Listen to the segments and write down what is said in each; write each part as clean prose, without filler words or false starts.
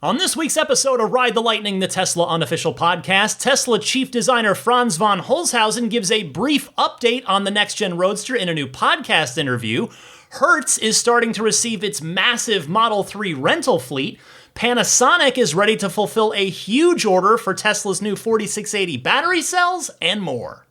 On this week's episode of Ride the Lightning, the Tesla unofficial podcast, Tesla chief designer Franz von Holzhausen gives a brief update on the next-gen Roadster in a new podcast interview. Hertz is starting to receive its massive Model 3 rental fleet. Panasonic is ready to fulfill a huge order for Tesla's new 4680 battery cells, and more.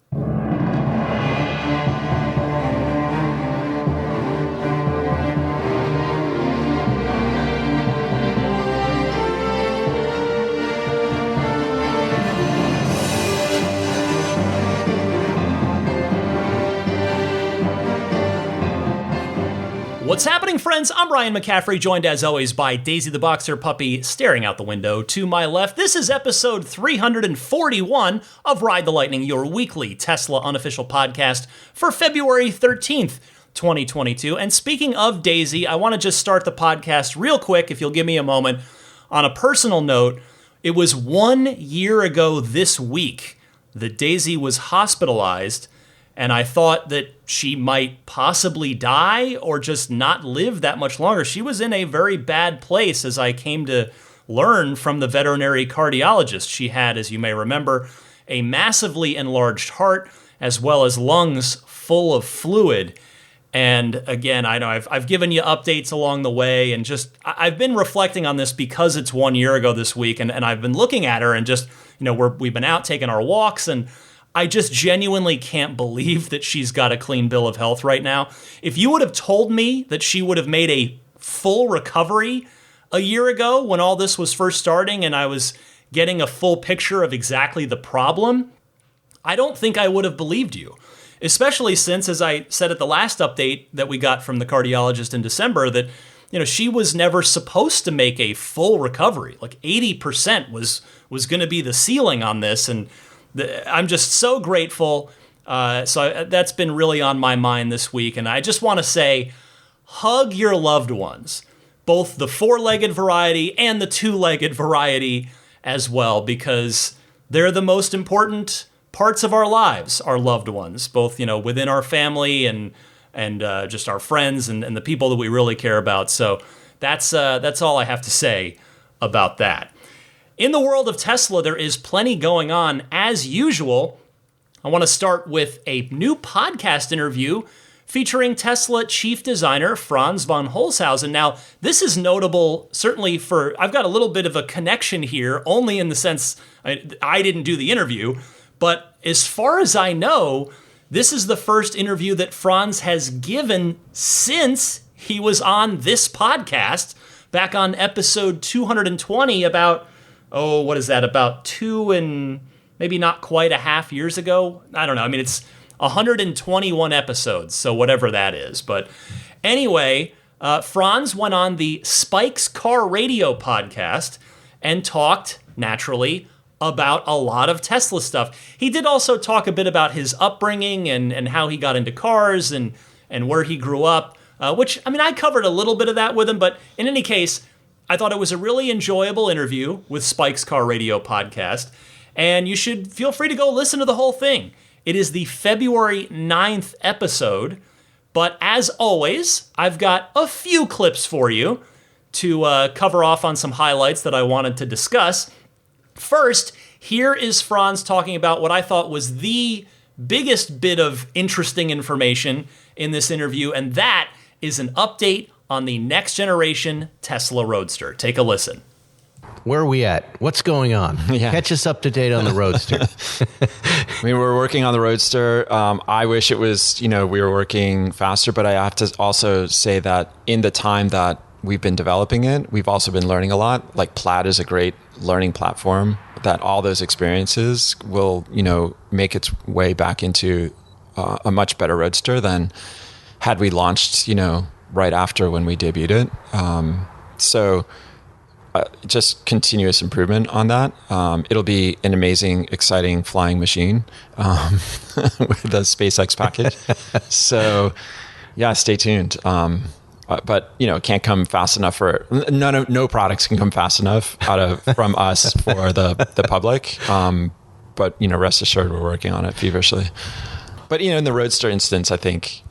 What's happening, friends? I'm Ryan McCaffrey, joined as always by Daisy the Boxer Puppy staring out the window to my left. This is episode 341 of Ride the Lightning, your weekly Tesla unofficial podcast for February 13th, 2022. And speaking of Daisy, I want to just start the podcast real quick, if you'll give me a moment. On a personal note, it was 1 year ago this week that Daisy was hospitalized, and I thought that she might possibly die or just not live that much longer. She was in a very bad place, as I came to learn from the veterinary cardiologist. She had, as you may remember, a massively enlarged heart, as well as lungs full of fluid. And again, I know I've given you updates along the way, and just I've been reflecting on this because it's 1 year ago this week, and I've been looking at her and just, we've been out taking our walks, and I just genuinely can't believe that she's got a clean bill of health right now. If you would have told me that she would have made a full recovery a year ago when all this was first starting and I was getting a full picture of exactly the problem, I don't think I would have believed you. Especially since, as I said at the last update that we got from the cardiologist in December, that she was never supposed to make a full recovery. Like 80% was going to be the ceiling on this, and I'm just so grateful. So that's been really on my mind this week. And I just want to say, hug your loved ones, both the four-legged variety and the two-legged variety as well, because they're the most important parts of our lives, our loved ones, both, within our family and just our friends and the people that we really care about. So that's all I have to say about that. In the world of Tesla, there is plenty going on. As usual, I want to start with a new podcast interview featuring Tesla chief designer Franz von Holzhausen. Now, this is notable, certainly I've got a little bit of a connection here, only in the sense I didn't do the interview, but as far as I know, this is the first interview that Franz has given since he was on this podcast back on episode 220 about... what is that, about 2 and maybe not quite a half years ago? I don't know. I mean, it's 121 episodes, so whatever that is. But anyway, Franz went on the Spike's Car Radio podcast and talked, naturally, about a lot of Tesla stuff. He did also talk a bit about his upbringing and how he got into cars and where he grew up, which, I covered a little bit of that with him, but in any case, I thought it was a really enjoyable interview with Spike's Car Radio podcast, and you should feel free to go listen to the whole thing. It is the February 9th episode, but as always, I've got a few clips for you to cover off on some highlights that I wanted to discuss. First, here is Franz talking about what I thought was the biggest bit of interesting information in this interview, and that is an update on the next generation Tesla Roadster. Take a listen. Where are we at? What's going on? Yeah. Catch us up to date on the Roadster. We're working on the Roadster. I wish it was, we were working faster, but I have to also say that in the time that we've been developing it, we've also been learning a lot. Like Plaid is a great learning platform that all those experiences will, make its way back into a much better Roadster than had we launched, right after when we debuted it. So just continuous improvement on that. It'll be an amazing, exciting flying machine with the SpaceX package. So yeah, stay tuned. But it can't come fast enough for no products can come fast enough from us for the public. But rest assured we're working on it feverishly. But in the Roadster instance, I think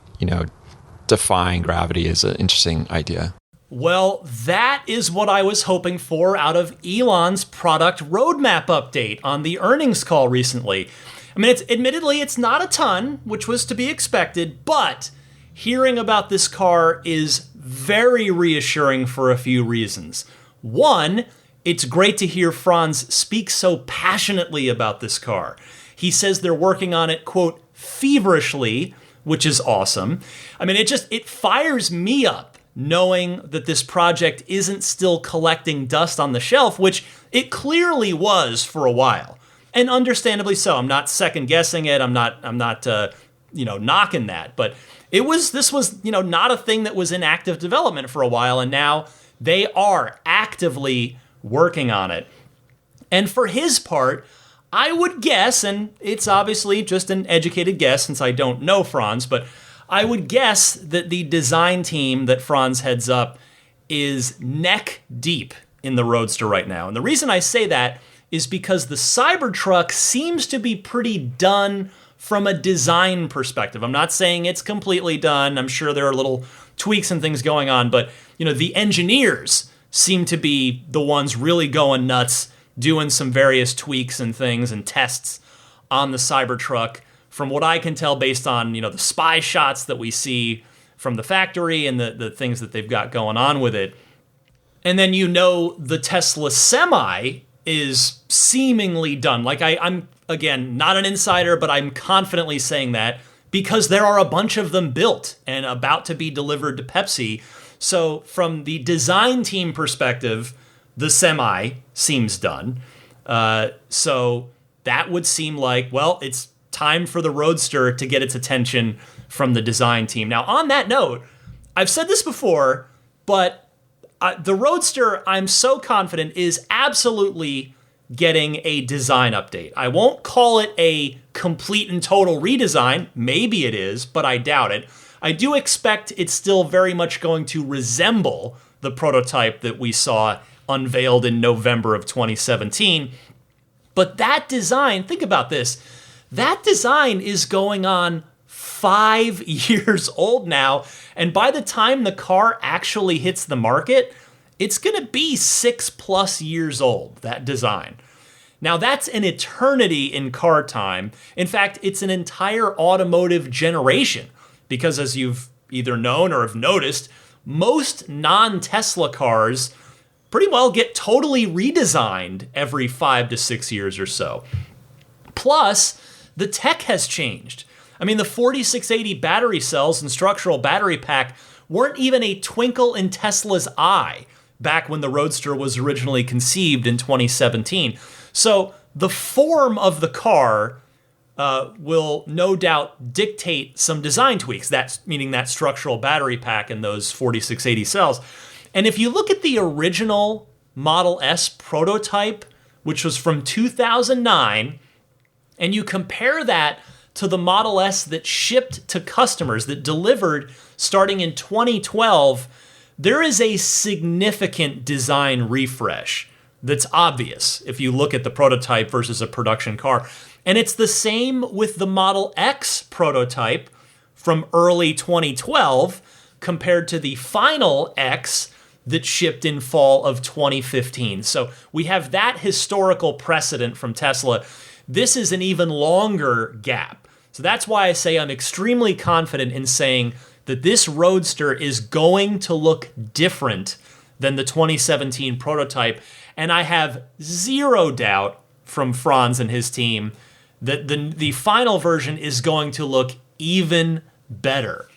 defying gravity is an interesting idea. Well, that is what I was hoping for out of Elon's product roadmap update on the earnings call recently. I mean, admittedly, it's not a ton, which was to be expected, but hearing about this car is very reassuring for a few reasons. One, it's great to hear Franz speak so passionately about this car. He says they're working on it, quote, feverishly, which is awesome. I mean, it fires me up knowing that this project isn't still collecting dust on the shelf, which it clearly was for a while. And understandably so. I'm not second guessing it. I'm not knocking that. But this was not a thing that was in active development for a while, and now they are actively working on it. And for his part, I would guess, and it's obviously just an educated guess since I don't know Franz, but I would guess that the design team that Franz heads up is neck deep in the Roadster right now. And the reason I say that is because the Cybertruck seems to be pretty done from a design perspective. I'm not saying it's completely done. I'm sure there are little tweaks and things going on, but the engineers seem to be the ones really going nuts, doing some various tweaks and things and tests on the Cybertruck. From what I can tell based on, the spy shots that we see from the factory and the things that they've got going on with it. And then the Tesla Semi is seemingly done. Like I'm, again, not an insider, but I'm confidently saying that because there are a bunch of them built and about to be delivered to Pepsi. So from the design team perspective, the Semi seems done. So that would seem like, well, it's time for the Roadster to get its attention from the design team. Now, on that note, I've said this before, but the Roadster, I'm so confident, is absolutely getting a design update. I won't call it a complete and total redesign. Maybe it is, but I doubt it. I do expect it's still very much going to resemble the prototype that we saw unveiled in November of 2017. But that design, think about this, that design is going on 5 years old now, and by the time the car actually hits the market, it's going to be 6+ years old, that design. Now, that's an eternity in car time. In fact, it's an entire automotive generation, because as you've either known or have noticed, most non-Tesla cars pretty well get totally redesigned every 5 to 6 years or so. Plus, the tech has changed. I mean, the 4680 battery cells and structural battery pack weren't even a twinkle in Tesla's eye back when the Roadster was originally conceived in 2017. So the form of the car will no doubt dictate some design tweaks, meaning that structural battery pack and those 4680 cells. And if you look at the original Model S prototype, which was from 2009, and you compare that to the Model S that shipped to customers, that delivered starting in 2012, there is a significant design refresh that's obvious if you look at the prototype versus a production car. And it's the same with the Model X prototype from early 2012 compared to the final X that shipped in fall of 2015. So we have that historical precedent from Tesla. This is an even longer gap. So that's why I say I'm extremely confident in saying that this Roadster is going to look different than the 2017 prototype. And I have zero doubt from Franz and his team that the final version is going to look even better.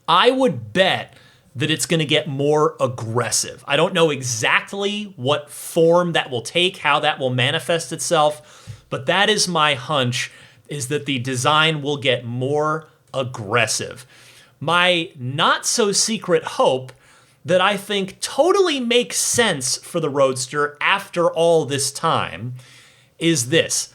I would bet that it's going to get more aggressive. I don't know exactly what form that will take, how that will manifest itself, but that is my hunch, is that the design will get more aggressive. My not-so-secret hope that I think totally makes sense for the Roadster after all this time is this.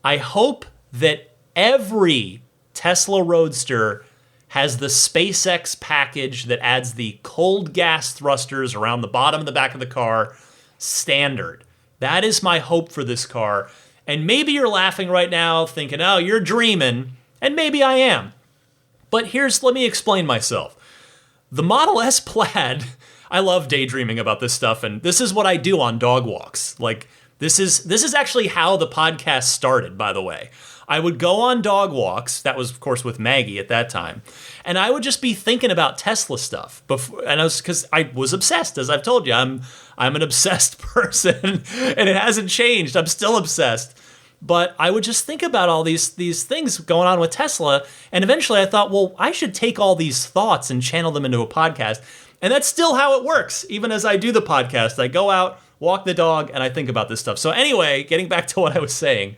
I hope that every Tesla Roadster has the SpaceX package that adds the cold gas thrusters around the bottom and the back of the car standard. That is my hope for this car. And maybe you're laughing right now thinking, oh, you're dreaming. And maybe I am. But let me explain myself. The Model S Plaid, I love daydreaming about this stuff, and this is what I do on dog walks. Like, this is actually how the podcast started, by the way. I would go on dog walks. That was, of course, with Maggie at that time. And I would just be thinking about Tesla stuff. Because I was obsessed, as I've told you. I'm an obsessed person, and it hasn't changed. I'm still obsessed. But I would just think about all these things going on with Tesla. And eventually I thought, well, I should take all these thoughts and channel them into a podcast. And that's still how it works. Even as I do the podcast, I go out, walk the dog, and I think about this stuff. So anyway, getting back to what I was saying.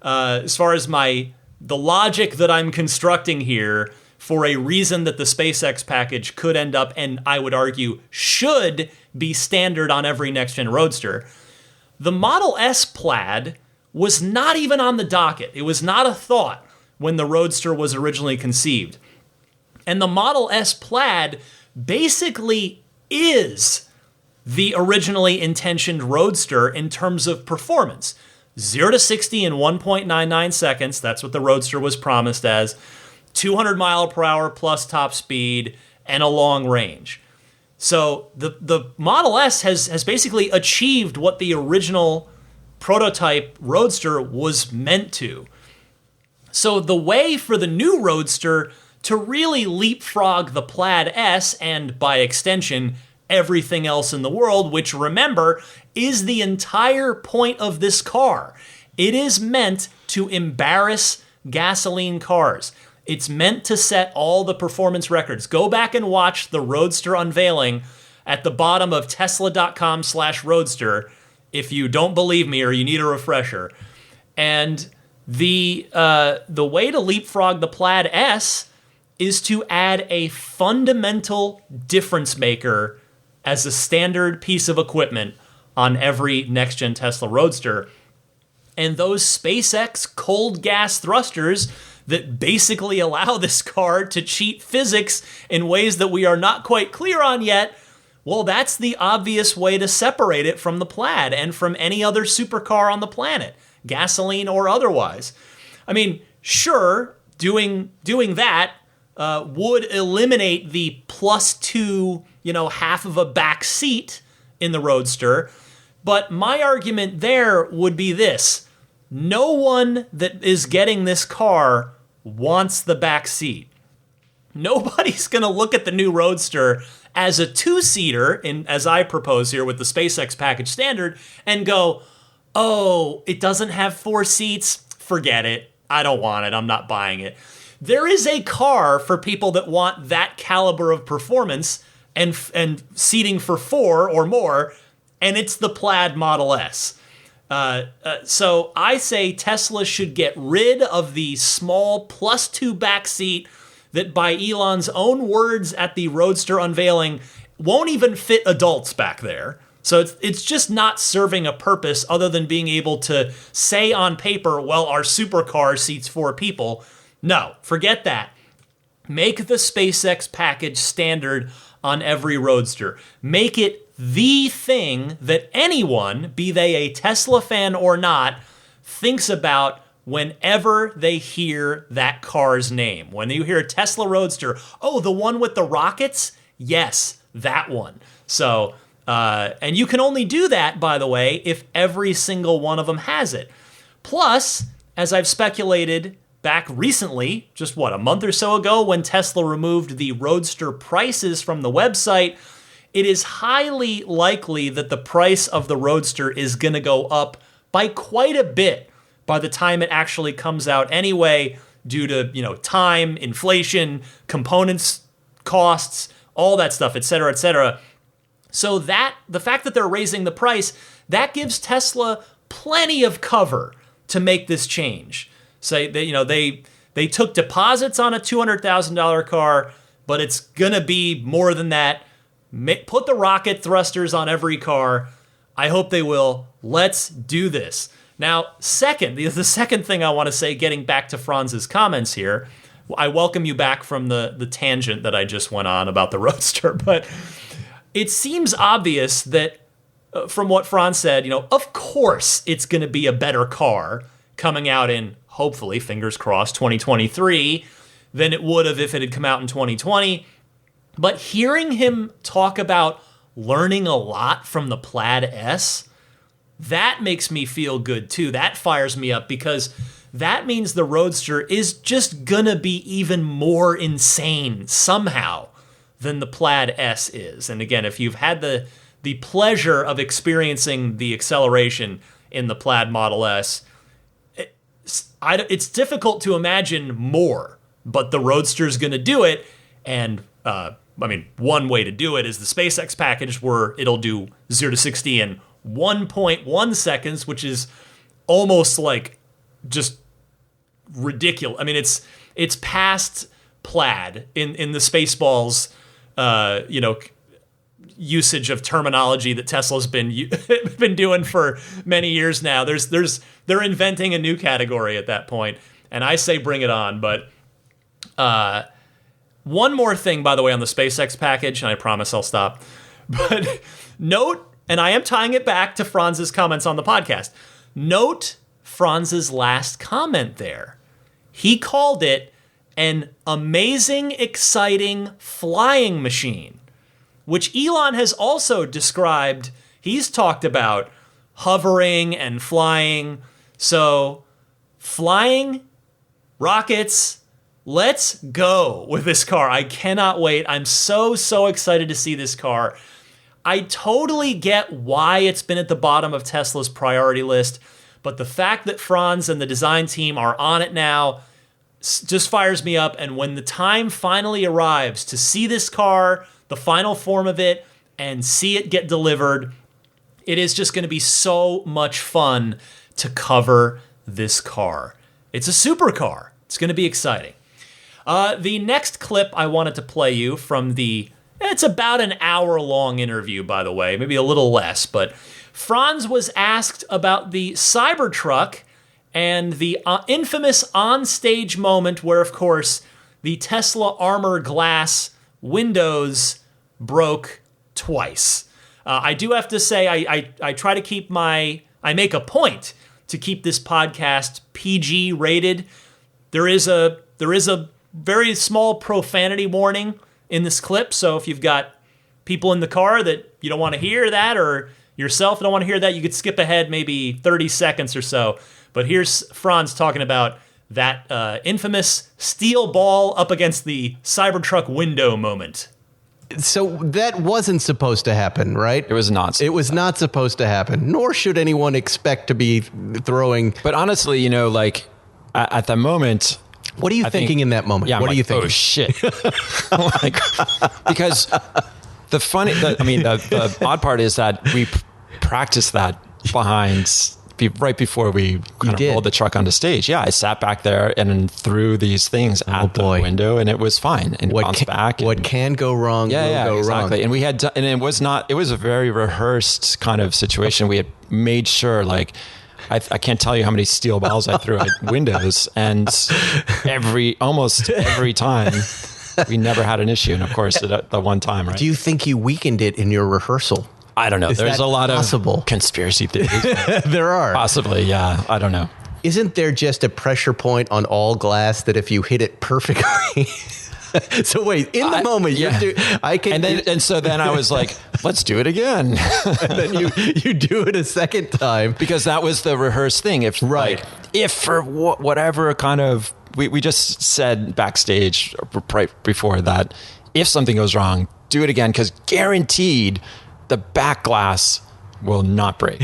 As far as the logic that I'm constructing here for a reason that the SpaceX package could end up, and I would argue should be standard on every next-gen Roadster, the Model S Plaid was not even on the docket. It was not a thought when the Roadster was originally conceived. And the Model S Plaid basically is the originally intentioned Roadster in terms of performance. 0 to 60 in 1.99 seconds. That's what the Roadster was promised as. 200 mile per hour plus top speed and a long range. So the Model S has basically achieved what the original prototype Roadster was meant to. So the way for the new Roadster to really leapfrog the Plaid S and, by extension, everything else in the world, which, remember, is the entire point of this car. It is meant to embarrass gasoline cars. It's meant to set all the performance records. Go back and watch the Roadster unveiling at the bottom of tesla.com/roadster if you don't believe me or you need a refresher. And the way to leapfrog the Plaid S is to add a fundamental difference maker as a standard piece of equipment on every next-gen Tesla Roadster. And those SpaceX cold gas thrusters that basically allow this car to cheat physics in ways that we are not quite clear on yet, well, that's the obvious way to separate it from the Plaid and from any other supercar on the planet, gasoline or otherwise. I mean, sure, doing that would eliminate the +2, half of a back seat in the Roadster. But my argument there would be this. No one that is getting this car wants the back seat. Nobody's going to look at the new Roadster as a two-seater, as I propose here with the SpaceX package standard, and go, oh, it doesn't have 4 seats? Forget it. I don't want it. I'm not buying it. There is a car for people that want that caliber of performance and seating for 4 or more, and it's the Plaid Model S. So I say Tesla should get rid of the small +2 back seat that, by Elon's own words at the Roadster unveiling, won't even fit adults back there. So it's just not serving a purpose other than being able to say on paper, well, our supercar seats 4 people. No, forget that. Make the SpaceX package standard on every Roadster. Make it the thing that anyone, be they a Tesla fan or not, thinks about whenever they hear that car's name. When you hear a Tesla Roadster, oh, the one with the rockets? Yes, that one. So, and you can only do that, by the way, if every single one of them has it. Plus, as I've speculated back recently, just a month or so ago, when Tesla removed the Roadster prices from the website, it is highly likely that the price of the Roadster is going to go up by quite a bit by the time it actually comes out anyway, due to, time, inflation, components, costs, all that stuff, et cetera, et cetera. So that the fact that they're raising the price, that gives Tesla plenty of cover to make this change. So they took deposits on a $200,000 car, but it's gonna be more than that. Put the rocket thrusters on every car. I hope they will. Let's do this. Now, the second thing I want to say, getting back to Franz's comments here, I welcome you back from the tangent that I just went on about the Roadster, but it seems obvious that from what Franz said, of course it's going to be a better car coming out in, hopefully, fingers crossed, 2023 than it would have if it had come out in 2020. But hearing him talk about learning a lot from the Plaid S, that makes me feel good too. That fires me up because that means the Roadster is just gonna be even more insane somehow than the Plaid S is. And again, if you've had the pleasure of experiencing the acceleration in the Plaid Model S, it's difficult to imagine more, but the Roadster's going to do it. And one way to do it is the SpaceX package, where it'll do 0 to 60 in 1.1 seconds, which is almost like just ridiculous. I mean, it's past Plaid in the Spaceballs, usage of terminology that Tesla's been doing for many years now. They're inventing a new category at that point, and I say bring it on. But one more thing, by the way, on the SpaceX package, and I promise I'll stop. But note, and I am tying it back to Franz's comments on the podcast. Note Franz's last comment there. He called it an amazing, exciting flying machine, which Elon has also described. He's talked about hovering and flying. So, flying, rockets, let's go with this car. I cannot wait. I'm so excited to see this car. I totally get why it's been at the bottom of Tesla's priority list, but the fact that Franz and the design team are on it now just fires me up. And when the time finally arrives to see this car, the final form of it, and see it get delivered, it is just going to be so much fun to cover this car. It's a supercar. It's going to be exciting. The next clip I wanted to play you from it's about an hour-long interview, by the way, maybe a little less, but Franz was asked about the Cybertruck and the infamous on-stage moment where, of course, the Tesla armor glass windows broke twice. I do have to say, I try to keep I make a point to keep this podcast PG rated. There is a very small profanity warning in this clip, so if you've got people in the car that you don't want to hear that, or yourself don't want to hear that, you could skip ahead maybe 30 seconds or so. But here's Franz talking about that infamous steel ball up against the Cybertruck window moment. So that wasn't supposed to happen, right? It was not. It was not supposed to happen, nor should anyone expect to be throwing. But honestly, at the moment, what are you thinking in that moment? Yeah, what are you thinking? Oh shit! Because the odd part is that we practiced that right before we rolled the truck onto stage. Yeah, I sat back there and threw these things at the window, and it was fine. And bounced back. What can go wrong will go exactly. wrong. And we had, and it was a very rehearsed kind of situation. We had made sure, I can't tell you how many steel balls I threw at windows, and almost every time we never had an issue. And of course, the one time, right? Do you think you weakened it in your rehearsal? I don't know. There's a lot of conspiracy theories. There are. Possibly, yeah. I don't know. Isn't there just a pressure point on all glass that if you hit it perfectly... So wait, in the moment, so then I was like, let's do it again. And then you do it a second time. Because that was the rehearsed thing. If for whatever kind of... We just said backstage right before that, if something goes wrong, do it again, because guaranteed... the back glass will not break.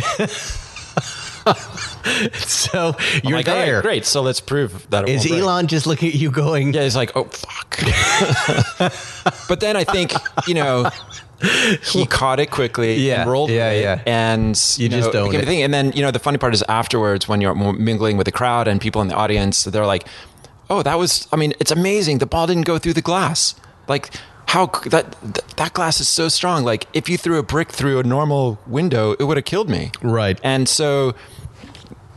So you're there. Great. So let's prove that it Is won't Elon break. just looking at you going... Yeah, he's like, oh, fuck. But then I think, he caught it quickly and rolled with it. And you just own it. And then, the funny part is afterwards when you're mingling with the crowd and people in the audience, they're like, oh, it's amazing. The ball didn't go through the glass. How that glass is so strong. If you threw a brick through a normal window, it would have killed me. Right. And so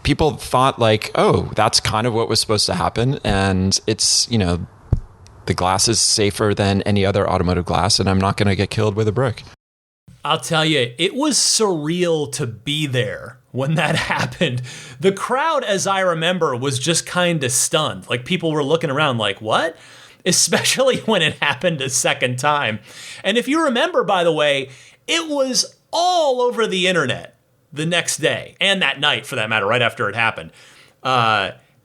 people thought oh, that's kind of what was supposed to happen. And it's, the glass is safer than any other automotive glass, and I'm not going to get killed with a brick. I'll tell you, it was surreal to be there when that happened. The crowd, as I remember, was just kind of stunned. People were looking around like, what? Especially when it happened a second time. And if you remember, by the way, it was all over the internet the next day, and that night for that matter, right after it happened.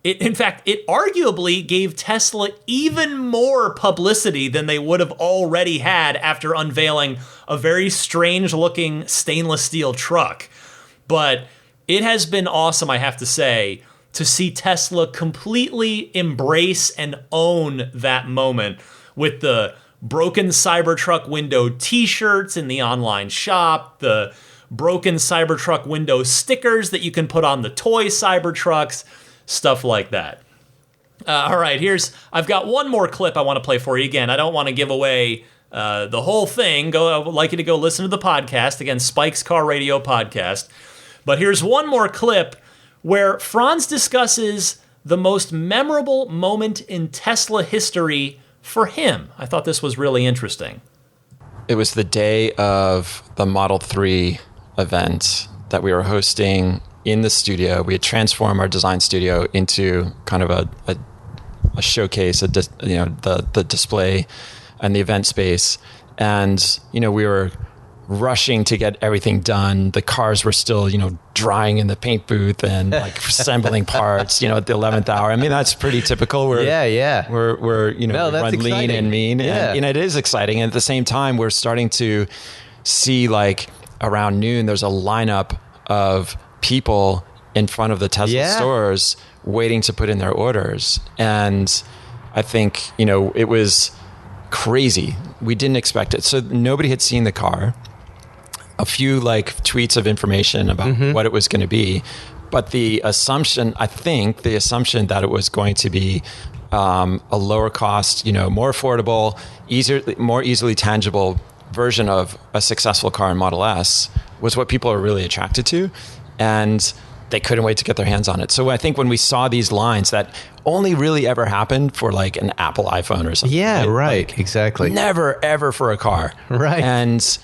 In fact, it arguably gave Tesla even more publicity than they would have already had after unveiling a very strange-looking stainless steel truck. But it has been awesome, I have to say, to see Tesla completely embrace and own that moment with the broken Cybertruck window t-shirts in the online shop, the broken Cybertruck window stickers that you can put on the toy Cybertrucks, stuff like that. All right, I've got one more clip I want to play for you. Again, I don't want to give away the whole thing. I would like you to go listen to the podcast. Again, Spike's Car Radio Podcast. But here's one more clip where Franz discusses the most memorable moment in Tesla history for him. I thought this was really interesting. It was the day of the Model 3 event that we were hosting in the studio. We had transformed our design studio into kind of a showcase, the display and the event space. And, we were rushing to get everything done. The cars were still, drying in the paint booth and like assembling parts, at the 11th hour. I mean, that's pretty typical. We're run lean and mean. Yeah. And, it is exciting. And at the same time, we're starting to see like around noon, there's a lineup of people in front of the Tesla stores waiting to put in their orders. And I think, it was crazy. We didn't expect it. So nobody had seen the car. A few like tweets of information about what it was going to be. But the assumption that it was going to be a lower cost, more affordable, more easily tangible version of a successful car in Model S was what people are really attracted to. And they couldn't wait to get their hands on it. So I think when we saw these lines that only really ever happened for like an Apple iPhone or something. Yeah, right. Like, exactly. Never, ever for a car. Right. And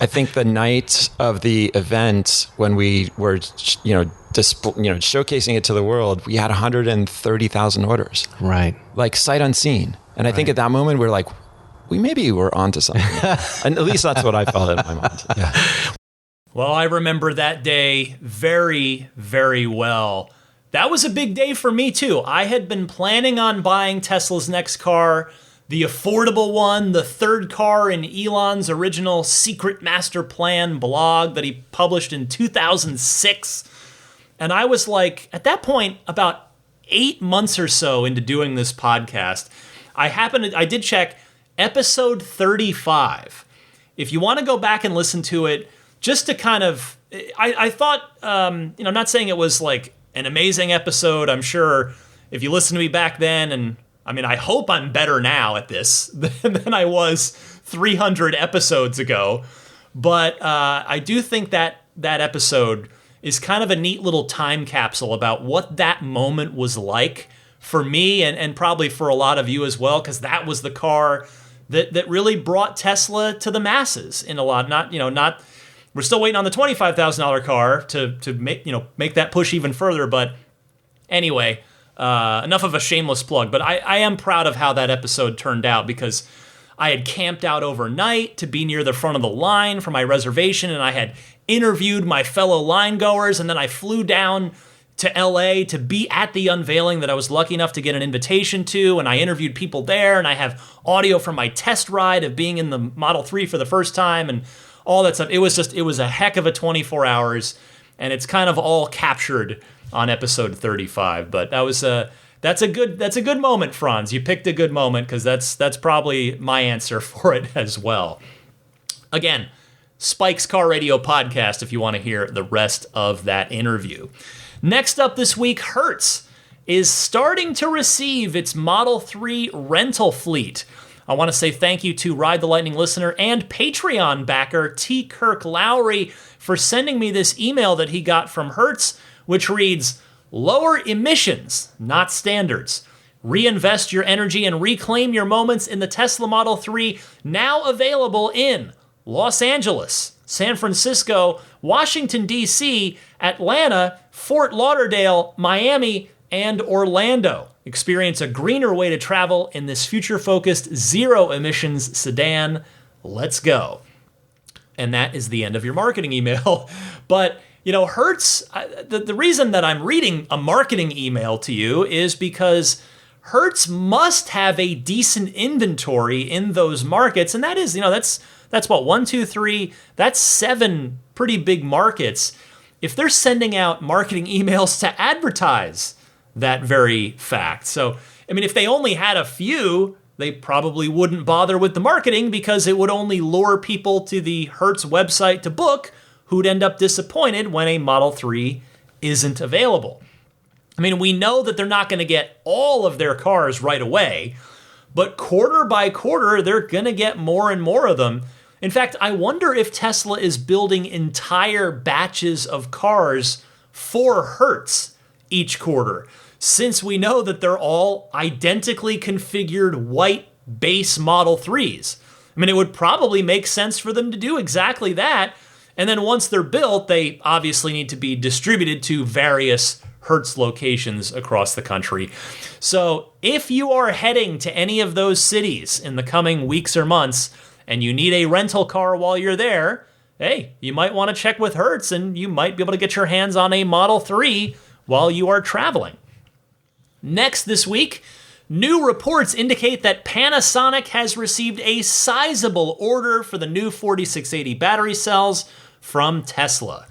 I think the night of the event when we were, showcasing it to the world, we had 130,000 orders. Right. Like sight unseen. And I think at that moment we're like, we maybe were onto something. And at least that's what I felt in my mind. Yeah. Well, I remember that day very, very well. That was a big day for me, too. I had been planning on buying Tesla's next car, the affordable one, the third car in Elon's original Secret Master Plan blog that he published in 2006. And I was like, at that point, about 8 months or so into doing this podcast, I did check episode 35. If you want to go back and listen to it, just to kind of, I thought, I'm not saying it was like an amazing episode. I'm sure if you listen to me back then, and I hope I'm better now at this than I was 300 episodes ago. But I do think that episode is kind of a neat little time capsule about what that moment was like for me and probably for a lot of you as well, because that was the car that really brought Tesla to the masses in a lot. Not. We're still waiting on the $25,000 car to make that push even further. But anyway, enough of a shameless plug. But I am proud of how that episode turned out, because I had camped out overnight to be near the front of the line for my reservation, and I had interviewed my fellow line goers, and then I flew down to LA to be at the unveiling that I was lucky enough to get an invitation to, and I interviewed people there, and I have audio from my test ride of being in the Model 3 for the first time, and all that stuff. It was a heck of a 24 hours, and it's kind of all captured on episode 35. But that's a good moment, Franz. You picked a good moment, because that's probably my answer for it as well. Again, Spike's Car Radio Podcast if you want to hear the rest of that interview. Next up this week, Hertz is starting to receive its Model 3 rental fleet. I want to say thank you to Ride the Lightning listener and Patreon backer T. Kirk Lowry for sending me this email that he got from Hertz, which reads, "Lower emissions, not standards. Reinvest your energy and reclaim your moments in the Tesla Model 3, now available in Los Angeles, San Francisco, Washington, D.C., Atlanta, Fort Lauderdale, Miami, and Orlando. Experience a greener way to travel in this future-focused, zero-emissions sedan. Let's go." And that is the end of your marketing email. But, Hertz, the reason that I'm reading a marketing email to you is because Hertz must have a decent inventory in those markets. And that is, that's what, 1, 2, 3, that's 7 pretty big markets. If they're sending out marketing emails to advertise that very fact. So, if they only had a few, they probably wouldn't bother with the marketing because it would only lure people to the Hertz website to book, who'd end up disappointed when a Model 3 isn't available. We know that they're not going to get all of their cars right away, but quarter by quarter, they're going to get more and more of them. In fact, I wonder if Tesla is building entire batches of cars for Hertz each quarter, since we know that they're all identically configured white base Model 3s. It would probably make sense for them to do exactly that. And then once they're built, they obviously need to be distributed to various Hertz locations across the country. So if you are heading to any of those cities in the coming weeks or months, and you need a rental car while you're there, hey, you might want to check with Hertz, and you might be able to get your hands on a Model 3 while you are traveling. Next this week, new reports indicate that Panasonic has received a sizable order for the new 4680 battery cells from Tesla.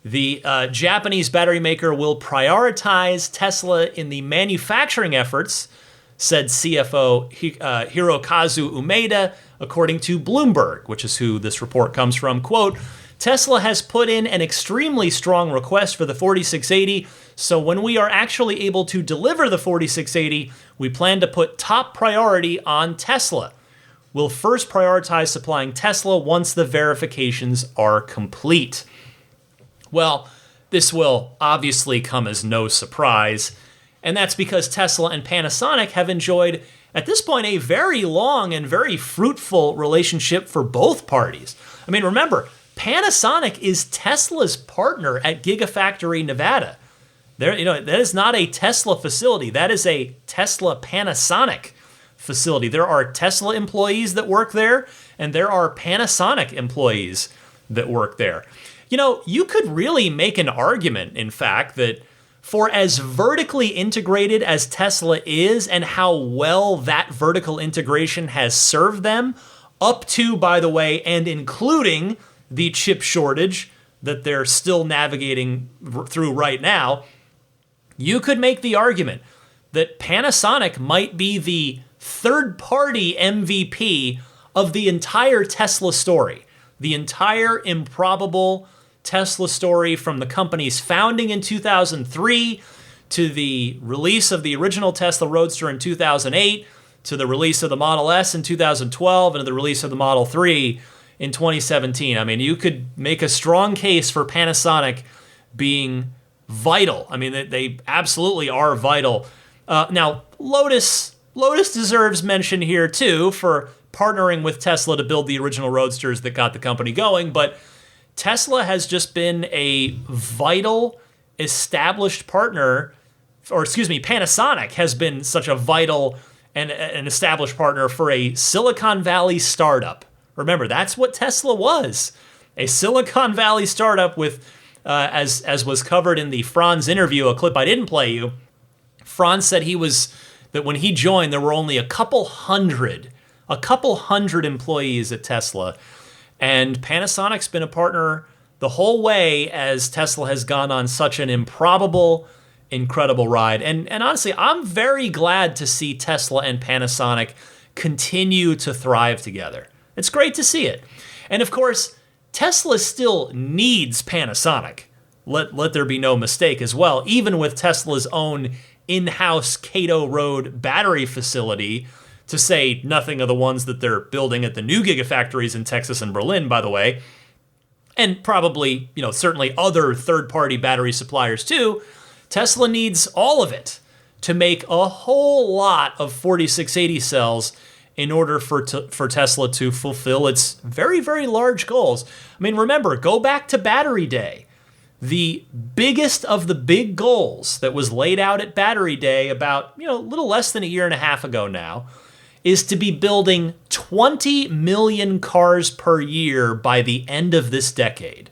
The Japanese battery maker will prioritize Tesla in the manufacturing efforts, said CFO Hirokazu Umeda, according to Bloomberg, which is who this report comes from. Quote, Tesla has put in an extremely strong request for the 4680, so when we are actually able to deliver the 4680, we plan to put top priority on Tesla. We'll first prioritize supplying Tesla once the verifications are complete. Well, this will obviously come as no surprise, and that's because Tesla and Panasonic have enjoyed, at this point, a very long and very fruitful relationship for both parties. Remember, Panasonic is Tesla's partner at Gigafactory Nevada. That is not a Tesla facility. That is a Tesla Panasonic facility. There are Tesla employees that work there, and there are Panasonic employees that work there. You could really make an argument, in fact, that for as vertically integrated as Tesla is and how well that vertical integration has served them, up to, by the way, and including the chip shortage that they're still navigating through right now, you could make the argument that Panasonic might be the third-party MVP of the entire Tesla story, the entire improbable Tesla story from the company's founding in 2003 to the release of the original Tesla Roadster in 2008 to the release of the Model S in 2012 and to the release of the Model 3 in 2017. You could make a strong case for Panasonic being vital. They absolutely are vital. Now, Lotus deserves mention here too for partnering with Tesla to build the original Roadsters that got the company going, but Tesla has just been a vital, established partner, Panasonic has been such a vital and an established partner for a Silicon Valley startup. Remember, that's what Tesla was, a Silicon Valley startup with, as was covered in the Franz interview, a clip I didn't play you. Franz said that when he joined, there were only a couple hundred employees at Tesla. And Panasonic's been a partner the whole way as Tesla has gone on such an improbable, incredible ride. And honestly, I'm very glad to see Tesla and Panasonic continue to thrive together. It's great to see it. And of course, Tesla still needs Panasonic. Let there be no mistake as well. Even with Tesla's own in-house Cato Road battery facility, to say nothing of the ones that they're building at the new Gigafactories in Texas and Berlin, by the way, and probably, certainly other third-party battery suppliers too, Tesla needs all of it to make a whole lot of 4680 cells in order for Tesla to fulfill its very, very large goals. Remember, go back to Battery Day. The biggest of the big goals that was laid out at Battery Day about, a little less than a year and a half ago now, is to be building 20 million cars per year by the end of this decade.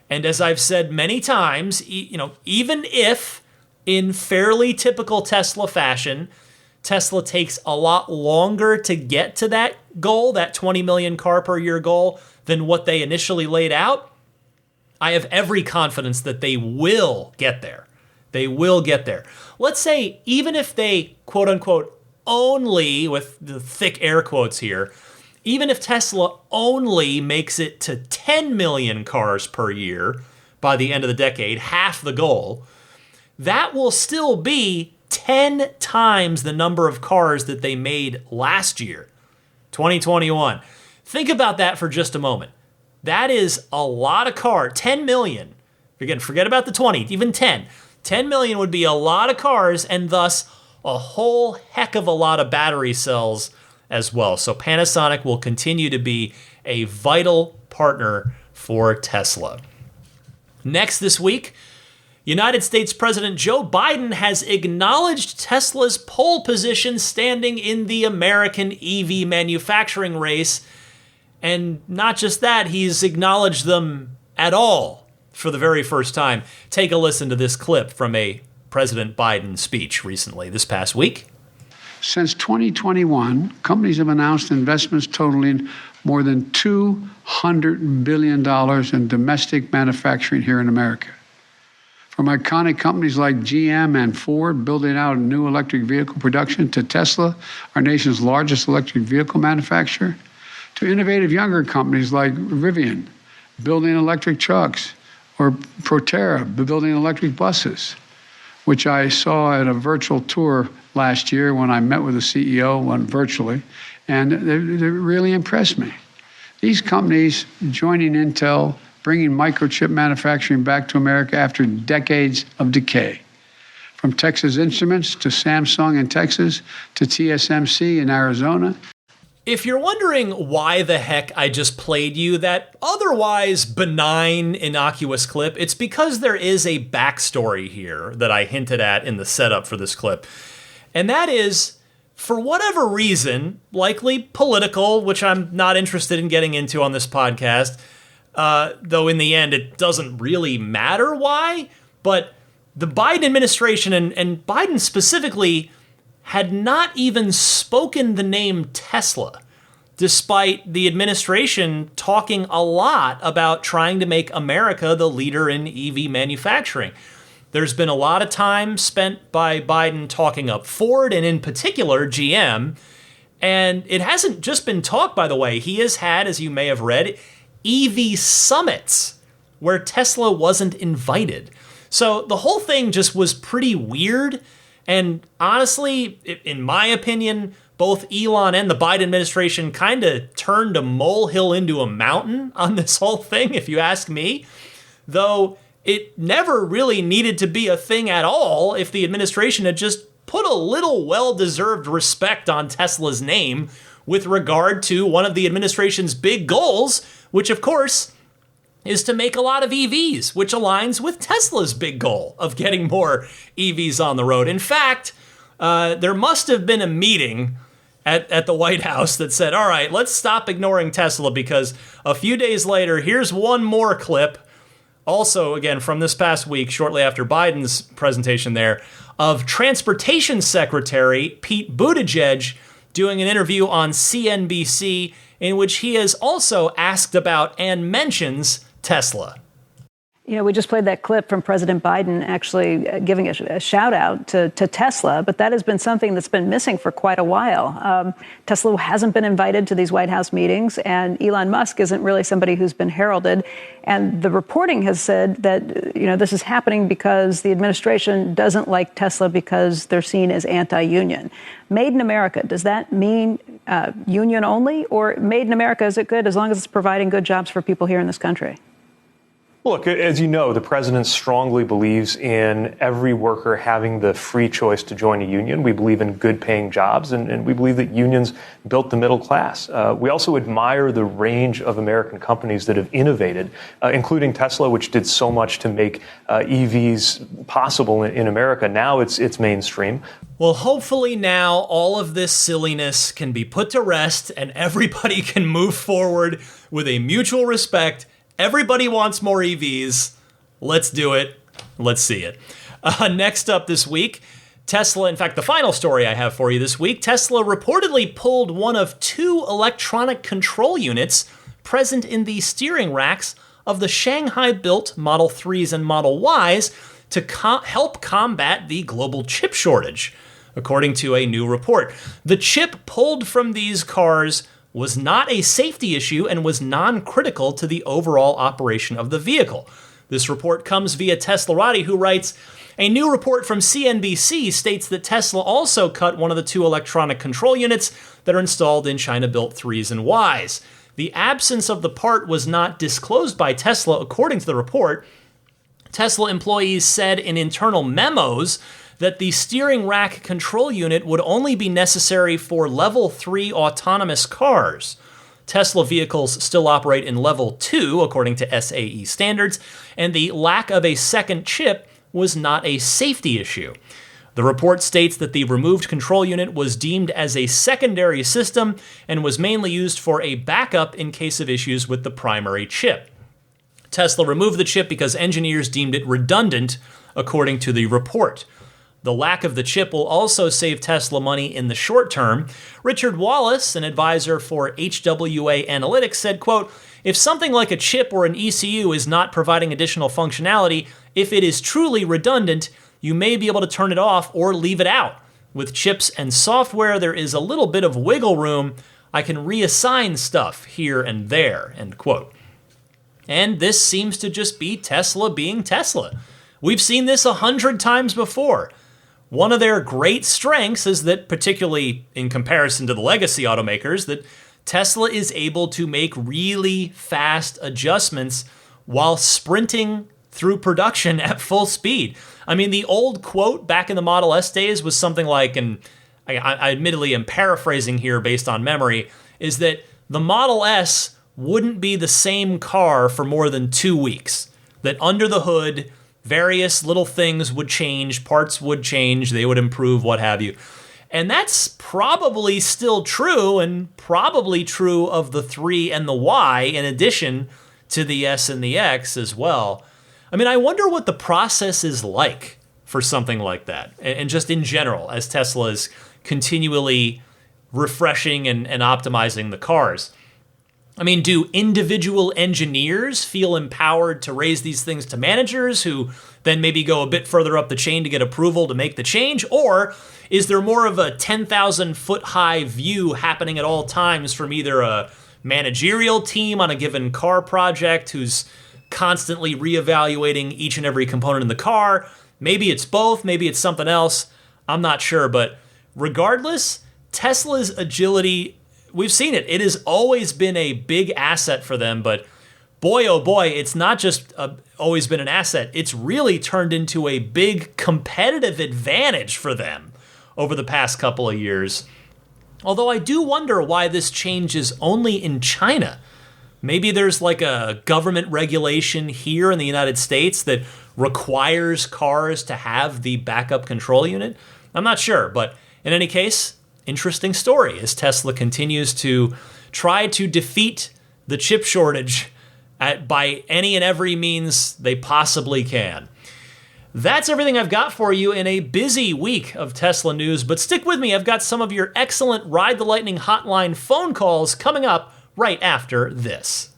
And as I've said many times, even if in fairly typical Tesla fashion, Tesla takes a lot longer to get to that goal, that 20 million car per year goal, than what they initially laid out, I have every confidence that they will get there. They will get there. Let's say even if they, quote unquote, only, with the thick air quotes here, even if Tesla only makes it to 10 million cars per year by the end of the decade, half the goal, that will still be 10 times the number of cars that they made last year, 2021. Think about that for just a moment. That is a lot of cars, 10 million. Again, forget about the 20, even 10. 10 million would be a lot of cars and thus a whole heck of a lot of battery cells as well. So Panasonic will continue to be a vital partner for Tesla. Next this week, United States President Joe Biden has acknowledged Tesla's pole position standing in the American EV manufacturing race. And not just that, he's acknowledged them at all for the very first time. Take a listen to this clip from a President Biden speech recently, this past week. Since 2021, companies have announced investments totaling more than $200 billion in domestic manufacturing here in America. From iconic companies like GM and Ford building out new electric vehicle production to Tesla, our nation's largest electric vehicle manufacturer, to innovative younger companies like Rivian building electric trucks, or Proterra building electric buses, which I saw at a virtual tour last year when I met with the CEO, one virtually, and they really impressed me. These companies joining Intel, bringing microchip manufacturing back to America after decades of decay. From Texas Instruments to Samsung in Texas to TSMC in Arizona. If you're wondering why the heck I just played you that otherwise benign, innocuous clip, it's because there is a backstory here that I hinted at in the setup for this clip. And that is, for whatever reason, likely political, which I'm not interested in getting into on this podcast, though in the end it doesn't really matter why, but the Biden administration and Biden specifically had not even spoken the name Tesla, despite the administration talking a lot about trying to make America the leader in EV manufacturing. There's been a lot of time spent by Biden talking up Ford and in particular GM, and it hasn't just been talk, by the way. He has had, as you may have read, EV summits where Tesla wasn't invited. So the whole thing just was pretty weird. And honestly, in my opinion, both Elon and the Biden administration kind of turned a molehill into a mountain on this whole thing, if you ask me. Though it never really needed to be a thing at all if the administration had just put a little well-deserved respect on Tesla's name with regard to one of the administration's big goals, which of course is to make a lot of EVs, which aligns with Tesla's big goal of getting more EVs on the road. In fact, there must have been a meeting at the White House that said, all right, let's stop ignoring Tesla, because a few days later, here's one more clip, also, again, from this past week, shortly after Biden's presentation there, of Transportation Secretary Pete Buttigieg doing an interview on CNBC in which he is also asked about and mentions Tesla. Yeah, we just played that clip from President Biden actually giving a shout out to Tesla, but that has been something that's been missing for quite a while. Tesla hasn't been invited to these White House meetings, and Elon Musk isn't really somebody who's been heralded. And the reporting has said that, this is happening because the administration doesn't like Tesla because they're seen as anti-union. Made in America, does that mean union only? Or made in America, is it good as long as it's providing good jobs for people here in this country? Look, as you know, the president strongly believes in every worker having the free choice to join a union. We believe in good-paying jobs, and we believe that unions built the middle class. We also admire the range of American companies that have innovated, including Tesla, which did so much to make EVs possible in America. Now it's mainstream. Well, hopefully now all of this silliness can be put to rest and everybody can move forward with a mutual respect. Everybody wants more EVs. Let's do it. Let's see it. Next up this week, Tesla, in fact, the final story I have for you this week, Tesla reportedly pulled one of 2 electronic control units present in the steering racks of the Shanghai-built Model 3s and Model Ys to help combat the global chip shortage, according to a new report. The chip pulled from these cars was not a safety issue and was non-critical to the overall operation of the vehicle. This report comes via Teslarati, who writes, a new report from CNBC states that Tesla also cut one of the 2 electronic control units that are installed in China-built 3s and Ys. The absence of the part was not disclosed by Tesla, according to the report. Tesla employees said in internal memos that the steering rack control unit would only be necessary for Level 3 autonomous cars. Tesla vehicles still operate in Level 2, according to SAE standards, and the lack of a second chip was not a safety issue. The report states that the removed control unit was deemed as a secondary system and was mainly used for a backup in case of issues with the primary chip. Tesla removed the chip because engineers deemed it redundant, according to the report. The lack of the chip will also save Tesla money in the short term. Richard Wallace, an advisor for HWA Analytics, said, quote, if something like a chip or an ECU is not providing additional functionality, if it is truly redundant, you may be able to turn it off or leave it out. With chips and software, there is a little bit of wiggle room. I can reassign stuff here and there, end quote. And this seems to just be Tesla being Tesla. We've seen this 100 times before. One of their great strengths is that, particularly in comparison to the legacy automakers, that Tesla is able to make really fast adjustments while sprinting through production at full speed. I mean, the old quote back in the Model S days was something like, and I admittedly am paraphrasing here based on memory, is that the Model S wouldn't be the same car for more than 2 weeks. That under the hood, various little things would change, parts would change, they would improve, what have you. And that's probably still true, and probably true of the 3 and the Y, in addition to the S and the X as well. I mean, I wonder what the process is like for something like that, and just in general, as Tesla is continually refreshing and optimizing the cars. I mean, do individual engineers feel empowered to raise these things to managers who then maybe go a bit further up the chain to get approval to make the change? Or is there more of a 10,000 foot high view happening at all times from either a managerial team on a given car project who's constantly reevaluating each and every component in the car? Maybe it's both, maybe it's something else. I'm not sure, but regardless, Tesla's agility, we've seen it. It has always been a big asset for them, but boy, oh boy, it's not just always been an asset. It's really turned into a big competitive advantage for them over the past couple of years. Although I do wonder why this change is only in China. Maybe there's like a government regulation here in the United States that requires cars to have the backup control unit. I'm not sure, but in any case, interesting story as Tesla continues to try to defeat the chip shortage by any and every means they possibly can. That's everything I've got for you in a busy week of Tesla news, but stick with me. I've got some of your excellent Ride the Lightning hotline phone calls coming up right after this.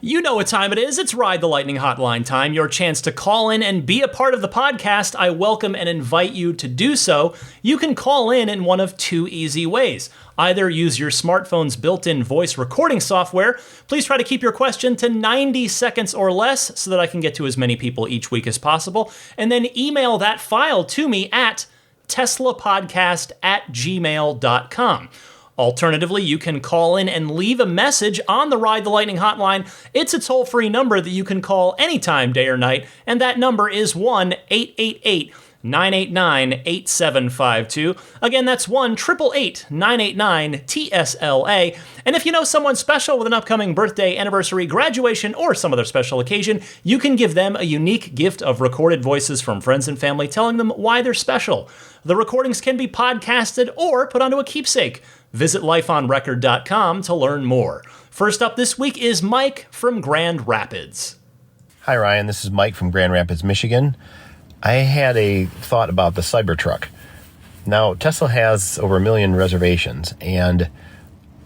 You know what time it is. It's Ride the Lightning Hotline time, your chance to call in and be a part of the podcast. I welcome and invite you to do so. You can call in one of 2 easy ways. Either use your smartphone's built-in voice recording software. Please try to keep your question to 90 seconds or less so that I can get to as many people each week as possible. And then email that file to me at teslapodcast@gmail.com. Alternatively, you can call in and leave a message on the Ride the Lightning hotline. It's a toll-free number that you can call anytime, day or night, and that number is 1-888-989-8752. Again, that's 1-888-989-TSLA. And if you know someone special with an upcoming birthday, anniversary, graduation, or some other special occasion, you can give them a unique gift of recorded voices from friends and family telling them why they're special. The recordings can be podcasted or put onto a keepsake. Visit lifeonrecord.com to learn more. First up this week is Mike from Grand Rapids. Hi, Ryan. This is Mike from Grand Rapids, Michigan. I had a thought about the Cybertruck. Now, Tesla has over 1 million reservations, and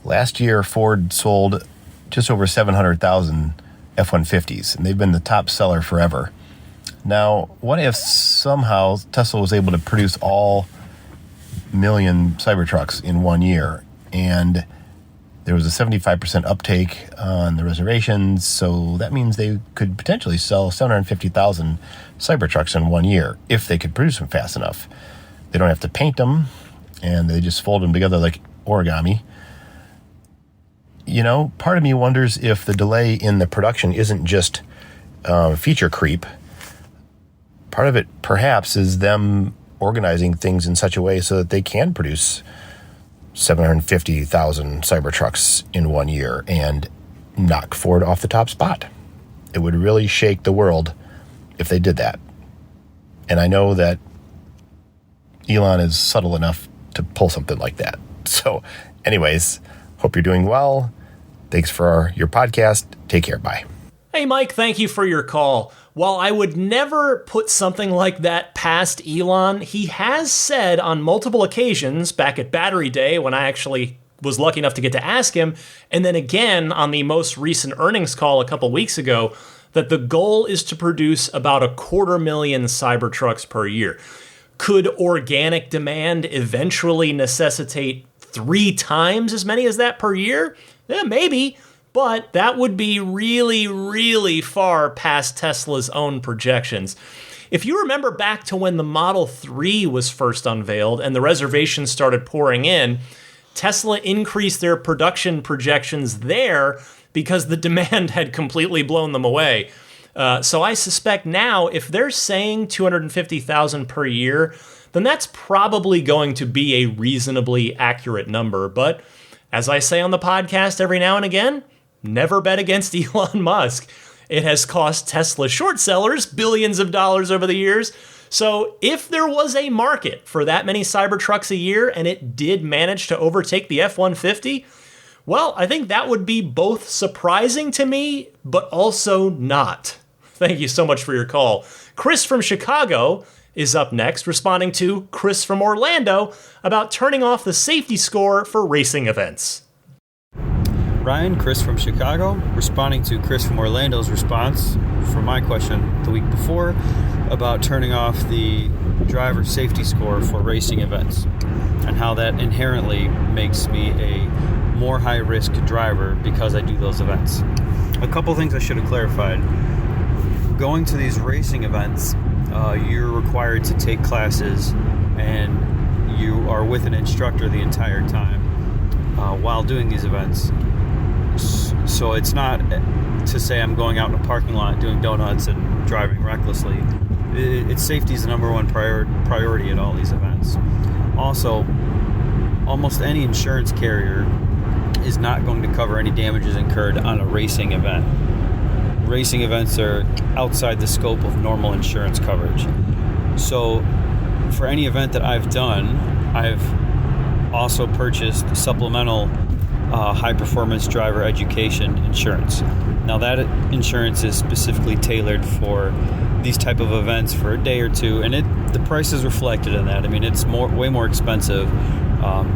last year Ford sold just over 700,000 F-150s, and they've been the top seller forever. Now, what if somehow Tesla was able to produce all 1 million Cybertrucks in 1 year, and there was a 75% uptake on the reservations, so that means they could potentially sell 750,000 Cybertrucks in 1 year if they could produce them fast enough. They don't have to paint them, and they just fold them together like origami. You know, part of me wonders if the delay in the production isn't just feature creep. Part of it, perhaps, is them organizing things in such a way so that they can produce 750,000 Cybertrucks in 1 year and knock Ford off the top spot. It would really shake the world if they did that. And I know that Elon is subtle enough to pull something like that. So anyways, hope you're doing well. Thanks for your podcast. Take care. Bye. Hey, Mike, thank you for your call. While I would never put something like that past Elon, he has said on multiple occasions, back at Battery Day when I actually was lucky enough to get to ask him, and then again on the most recent earnings call a couple weeks ago, that the goal is to produce about 250,000 Cybertrucks per year. Could organic demand eventually necessitate 3 times as many as that per year? Yeah, maybe. But that would be really, really far past Tesla's own projections. If you remember back to when the Model 3 was first unveiled and the reservations started pouring in, Tesla increased their production projections there because the demand had completely blown them away. So I suspect now, if they're saying 250,000 per year, then that's probably going to be a reasonably accurate number. But as I say on the podcast every now and again, never bet against Elon Musk. It has cost Tesla short sellers billions of dollars over the years. So if there was a market for that many Cybertrucks a year and it did manage to overtake the F-150, well, I think that would be both surprising to me, but also not. Thank you so much for your call. Chris from Chicago is up next, responding to Chris from Orlando about turning off the safety score for racing events. Ryan, Chris from Chicago, responding to Chris from Orlando's response for my question the week before about turning off the driver safety score for racing events and how that inherently makes me a more high-risk driver because I do those events. A couple things I should have clarified. Going to these racing events, you're required to take classes and you are with an instructor the entire time while doing these events. So it's not to say I'm going out in a parking lot doing donuts and driving recklessly. Safety is the number one priority at all these events. Also, almost any insurance carrier is not going to cover any damages incurred on a racing event. Racing events are outside the scope of normal insurance coverage. So for any event that I've done, I've also purchased supplemental high-performance driver education insurance. Now that insurance is specifically tailored for these type of events for a day or two, and the price is reflected in that. I mean, it's way more expensive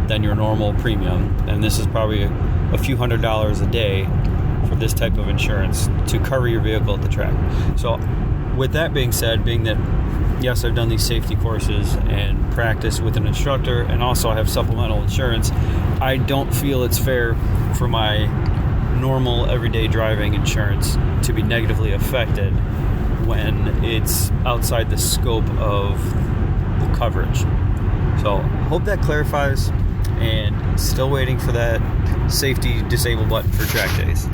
than your normal premium, and this is probably a few $100s a day for this type of insurance to cover your vehicle at the track. So with that being said, being that yes, I've done these safety courses and practice with an instructor, and also I have supplemental insurance, I don't feel it's fair for my normal everyday driving insurance to be negatively affected when it's outside the scope of the coverage. So hope that clarifies, and still waiting for that safety disable button for track days.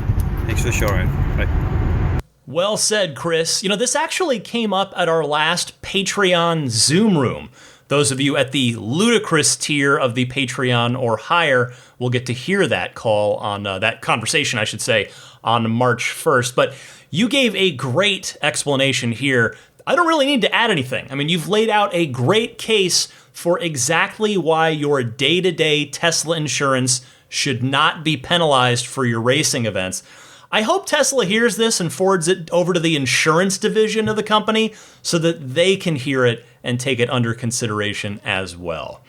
Thanks for the show, Ryan. Bye. Well said, Chris. This actually came up at our last Patreon Zoom room. Those of you at the ludicrous tier of the Patreon or higher will get to hear that call on that conversation, I should say, on March 1st. But you gave a great explanation here. I don't really need to add anything. I mean, you've laid out a great case for exactly why your day-to-day Tesla insurance should not be penalized for your racing events. I hope Tesla hears this and forwards it over to the insurance division of the company so that they can hear it and take it under consideration as well.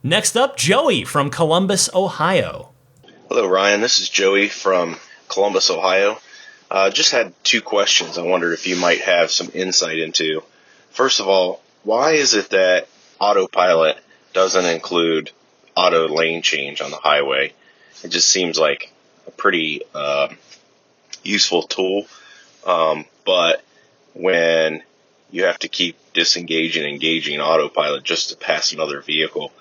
Next up, Joey from Columbus, Ohio. Hello, Ryan. This is Joey from Columbus, Ohio. Just had two questions I wondered if you might have some insight into. First of all, why is it that autopilot doesn't include auto lane change on the highway? It just seems like a pretty useful tool, but when you have to keep disengaging and engaging autopilot just to pass another vehicle,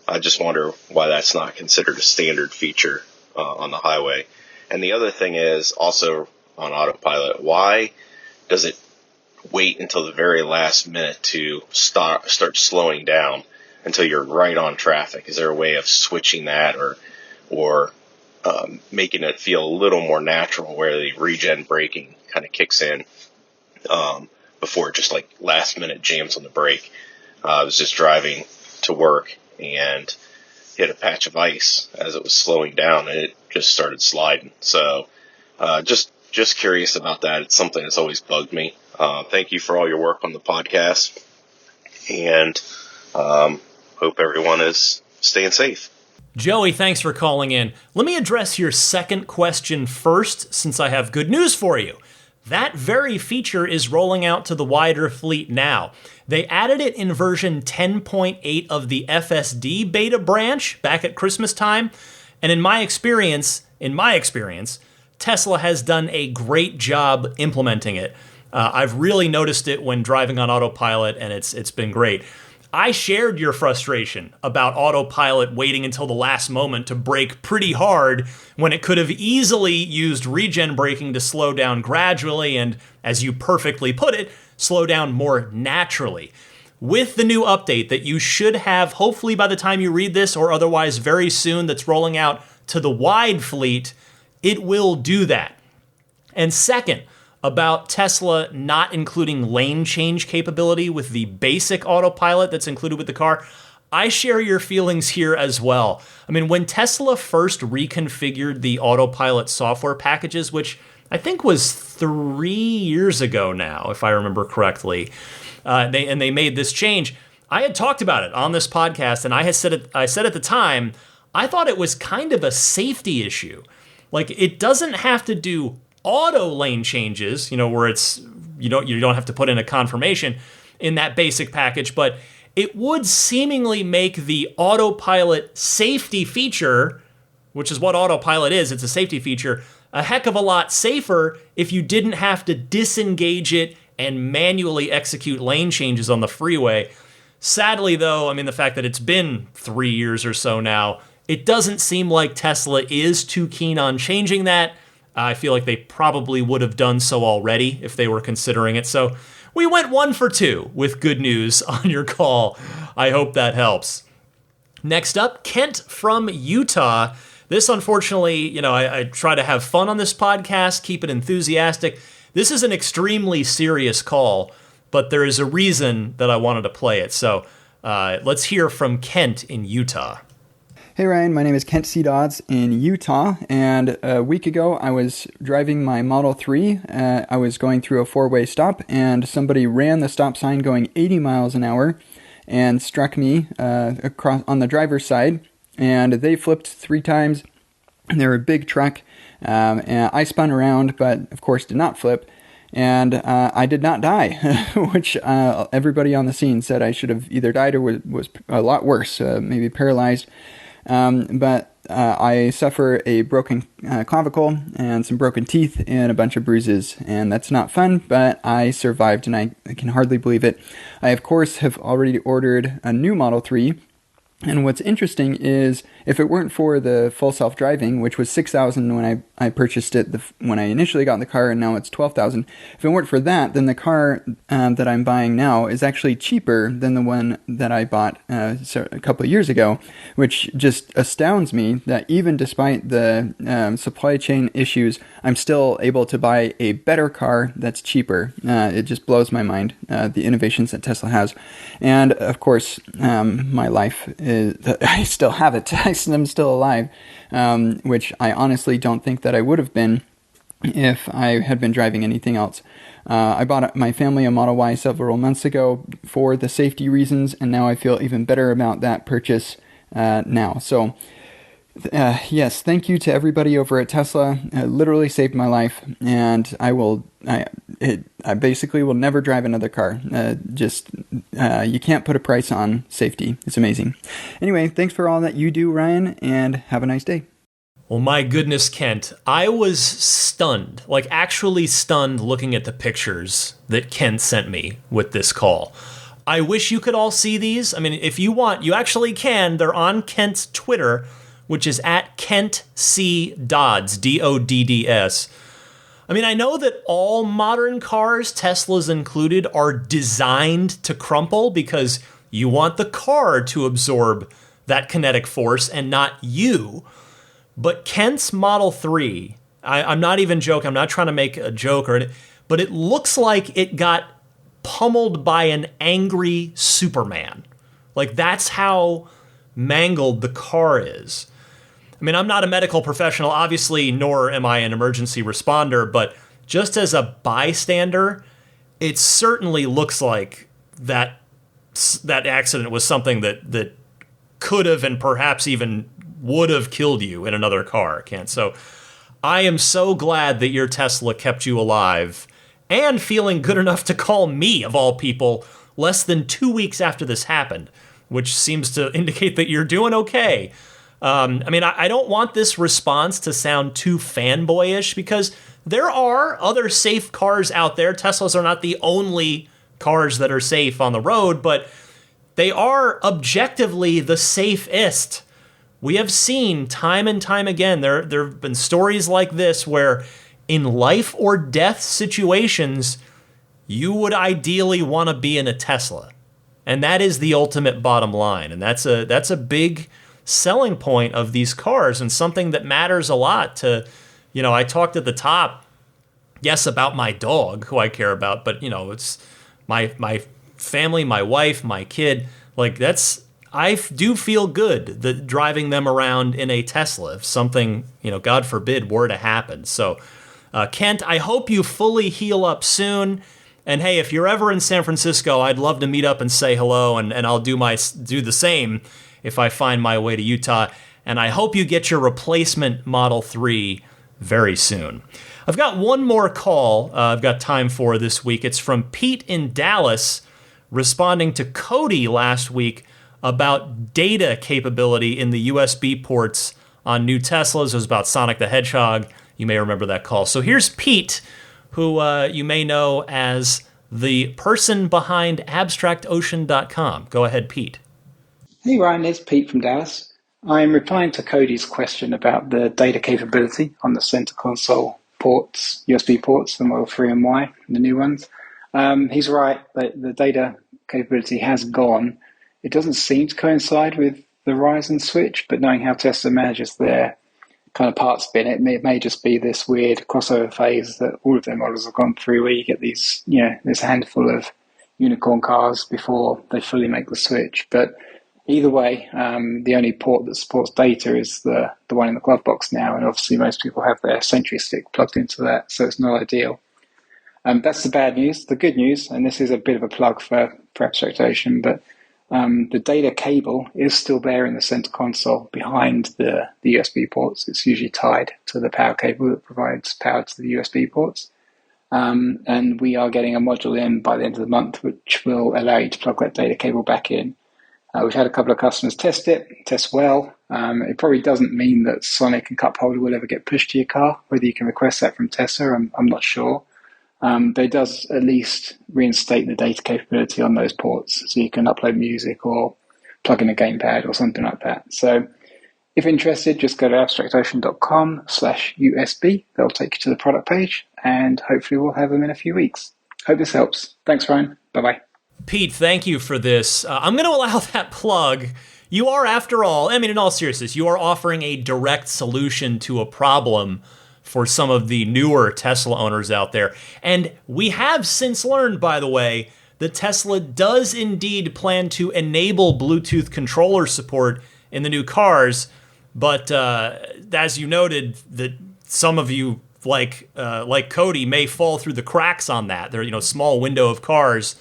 I just wonder why that's not considered a standard feature on the highway. And the other thing is also on autopilot, why does it wait until the very last minute to start slowing down until you're right on traffic? Is there a way of switching that or making it feel a little more natural where the regen braking kind of kicks in before it just like last minute jams on the brake? I was just driving to work and hit a patch of ice as it was slowing down, and it just started sliding. So just curious about that. It's something that's always bugged me. Thank you for all your work on the podcast, and hope everyone is staying safe. Joey, thanks for calling in. Let me address your second question first, since I have good news for you. That very feature is rolling out to the wider fleet now. They added it in version 10.8 of the FSD beta branch back at Christmas time, and in my experience, Tesla has done a great job implementing it. I've really noticed it when driving on autopilot, and it's been great. I shared your frustration about autopilot waiting until the last moment to brake pretty hard when it could have easily used regen braking to slow down gradually and, as you perfectly put it, slow down more naturally. With the new update that you should have hopefully by the time you read this or otherwise very soon that's rolling out to the wide fleet, it will do that. And second, about Tesla not including lane change capability with the basic autopilot that's included with the car, I share your feelings here as well. I mean, when Tesla first reconfigured the autopilot software packages, which I think was 3 years ago now, if I remember correctly, they made this change, I had talked about it on this podcast, and I said at the time, I thought it was kind of a safety issue. Like, it doesn't have to do auto lane changes, where it's you don't have to put in a confirmation in that basic package, but it would seemingly make the autopilot safety feature, which is what autopilot is, it's a safety feature, a heck of a lot safer if you didn't have to disengage it and manually execute lane changes on the freeway. Sadly, though, I mean, the fact that it's been 3 years or so now, it doesn't seem like Tesla is too keen on changing that. I feel like they probably would have done so already if they were considering it. So we went 1 for 2 with good news on your call. I hope that helps. Next up, Kent from Utah. This, unfortunately, I try to have fun on this podcast, keep it enthusiastic. This is an extremely serious call, but there is a reason that I wanted to play it. So let's hear from Kent in Utah. Hey Ryan, my name is Kent C. Dodds in Utah, and a week ago I was driving my Model 3. I was going through a four-way stop, and somebody ran the stop sign going 80 miles an hour and struck me across on the driver's side, and they flipped 3 times. They were a big truck, and I spun around, but of course did not flip, and I did not die, which everybody on the scene said I should have either died or was a lot worse, maybe paralyzed. But I suffer a broken clavicle and some broken teeth and a bunch of bruises, and that's not fun, but I survived, and I can hardly believe it. I, of course, have already ordered a new Model 3, And what's interesting is if it weren't for the full self-driving, which was $6,000 when I purchased it when I initially got in the car, and now it's $12,000. If it weren't for that, then the car that I'm buying now is actually cheaper than the one that I bought a couple of years ago, which just astounds me that even despite the supply chain issues, I'm still able to buy a better car that's cheaper. It just blows my mind, the innovations that Tesla has. And of course, my life I still have it. I'm still alive, which I honestly don't think that I would have been if I had been driving anything else. I bought my family a Model Y several months ago for the safety reasons, and now I feel even better about that purchase now. So, yes, thank you to everybody over at Tesla. It literally saved my life, and I basically will never drive another car. You can't put a price on safety. It's amazing. Anyway, thanks for all that you do, Ryan, and have a nice day. Well, my goodness, Kent, I was stunned, like actually stunned looking at the pictures that Kent sent me with this call. I wish you could all see these. I mean, if you want, you actually can. They're on Kent's Twitter, which is at Kent C. Dodds, Dodds. I mean, I know that all modern cars, Teslas included, are designed to crumple because you want the car to absorb that kinetic force and not you. But Kent's Model 3, I'm not even joking, I'm not trying to make a joke, but it looks like it got pummeled by an angry Superman. Like, that's how mangled the car is. I mean, I'm not a medical professional, obviously, nor am I an emergency responder, but just as a bystander, it certainly looks like that accident was something that could have and perhaps even would have killed you in another car, Kent. So I am so glad that your Tesla kept you alive and feeling good enough to call me, of all people, less than 2 weeks after this happened, which seems to indicate that you're doing okay. I mean, I don't want this response to sound too fanboyish because there are other safe cars out there. Teslas are not the only cars that are safe on the road, but they are objectively the safest. We have seen time and time again, there have been stories like this where in life or death situations, you would ideally want to be in a Tesla. And that is the ultimate bottom line. And that's a big selling point of these cars and something that matters a lot to, I talked at the top, yes, about my dog, who I care about, but, it's my family, my wife, my kid. Like, I do feel good that driving them around in a Tesla, if something, God forbid, were to happen. So, Kent, I hope you fully heal up soon. And hey, if you're ever in San Francisco, I'd love to meet up and say hello, and I'll do the same if I find my way to Utah. And I hope you get your replacement Model 3 very soon. I've got one more call I've got time for this week. It's from Pete in Dallas, responding to Cody last week about data capability in the USB ports on new Teslas. It was about Sonic the Hedgehog. You may remember that call. So here's Pete, who you may know as the person behind AbstractOcean.com. Go ahead, Pete. Hey, Ryan, it's Pete from Dallas. I'm replying to Cody's question about the data capability on the center console ports, USB ports, the Model 3 and Y, the new ones. He's right, the data capability has gone. It doesn't seem to coincide with the Ryzen switch, but knowing how Tesla manages their kind of parts bin, it may just be this weird crossover phase that all of their models have gone through, where you get these, this handful of unicorn cars before they fully make the switch. But either way, the only port that supports data is the one in the glove box now, and obviously most people have their Sentry stick plugged into that, so it's not ideal. That's the bad news. The good news, and this is a bit of a plug for Abstract Ocean, but the data cable is still there in the center console behind the USB ports. It's usually tied to the power cable that provides power to the USB ports. And we are getting a module in by the end of the month, which will allow you to plug that data cable back in. We've had a couple of customers test well. It probably doesn't mean that Sonic and Cup Holder will ever get pushed to your car. Whether you can request that from Tesla, I'm not sure. But it does at least reinstate the data capability on those ports, so you can upload music or plug in a gamepad or something like that. So if interested, just go to abstractocean.com/USB. They'll take you to the product page, and hopefully we'll have them in a few weeks. Hope this helps. Thanks, Ryan. Bye-bye. Pete, thank you for this. I'm going to allow that plug. You are, after all, I mean, in all seriousness, you are offering a direct solution to a problem for some of the newer Tesla owners out there. And we have since learned, by the way, that Tesla does indeed plan to enable Bluetooth controller support in the new cars. But as you noted, that some of you, like Cody, may fall through the cracks on that. There are, small window of cars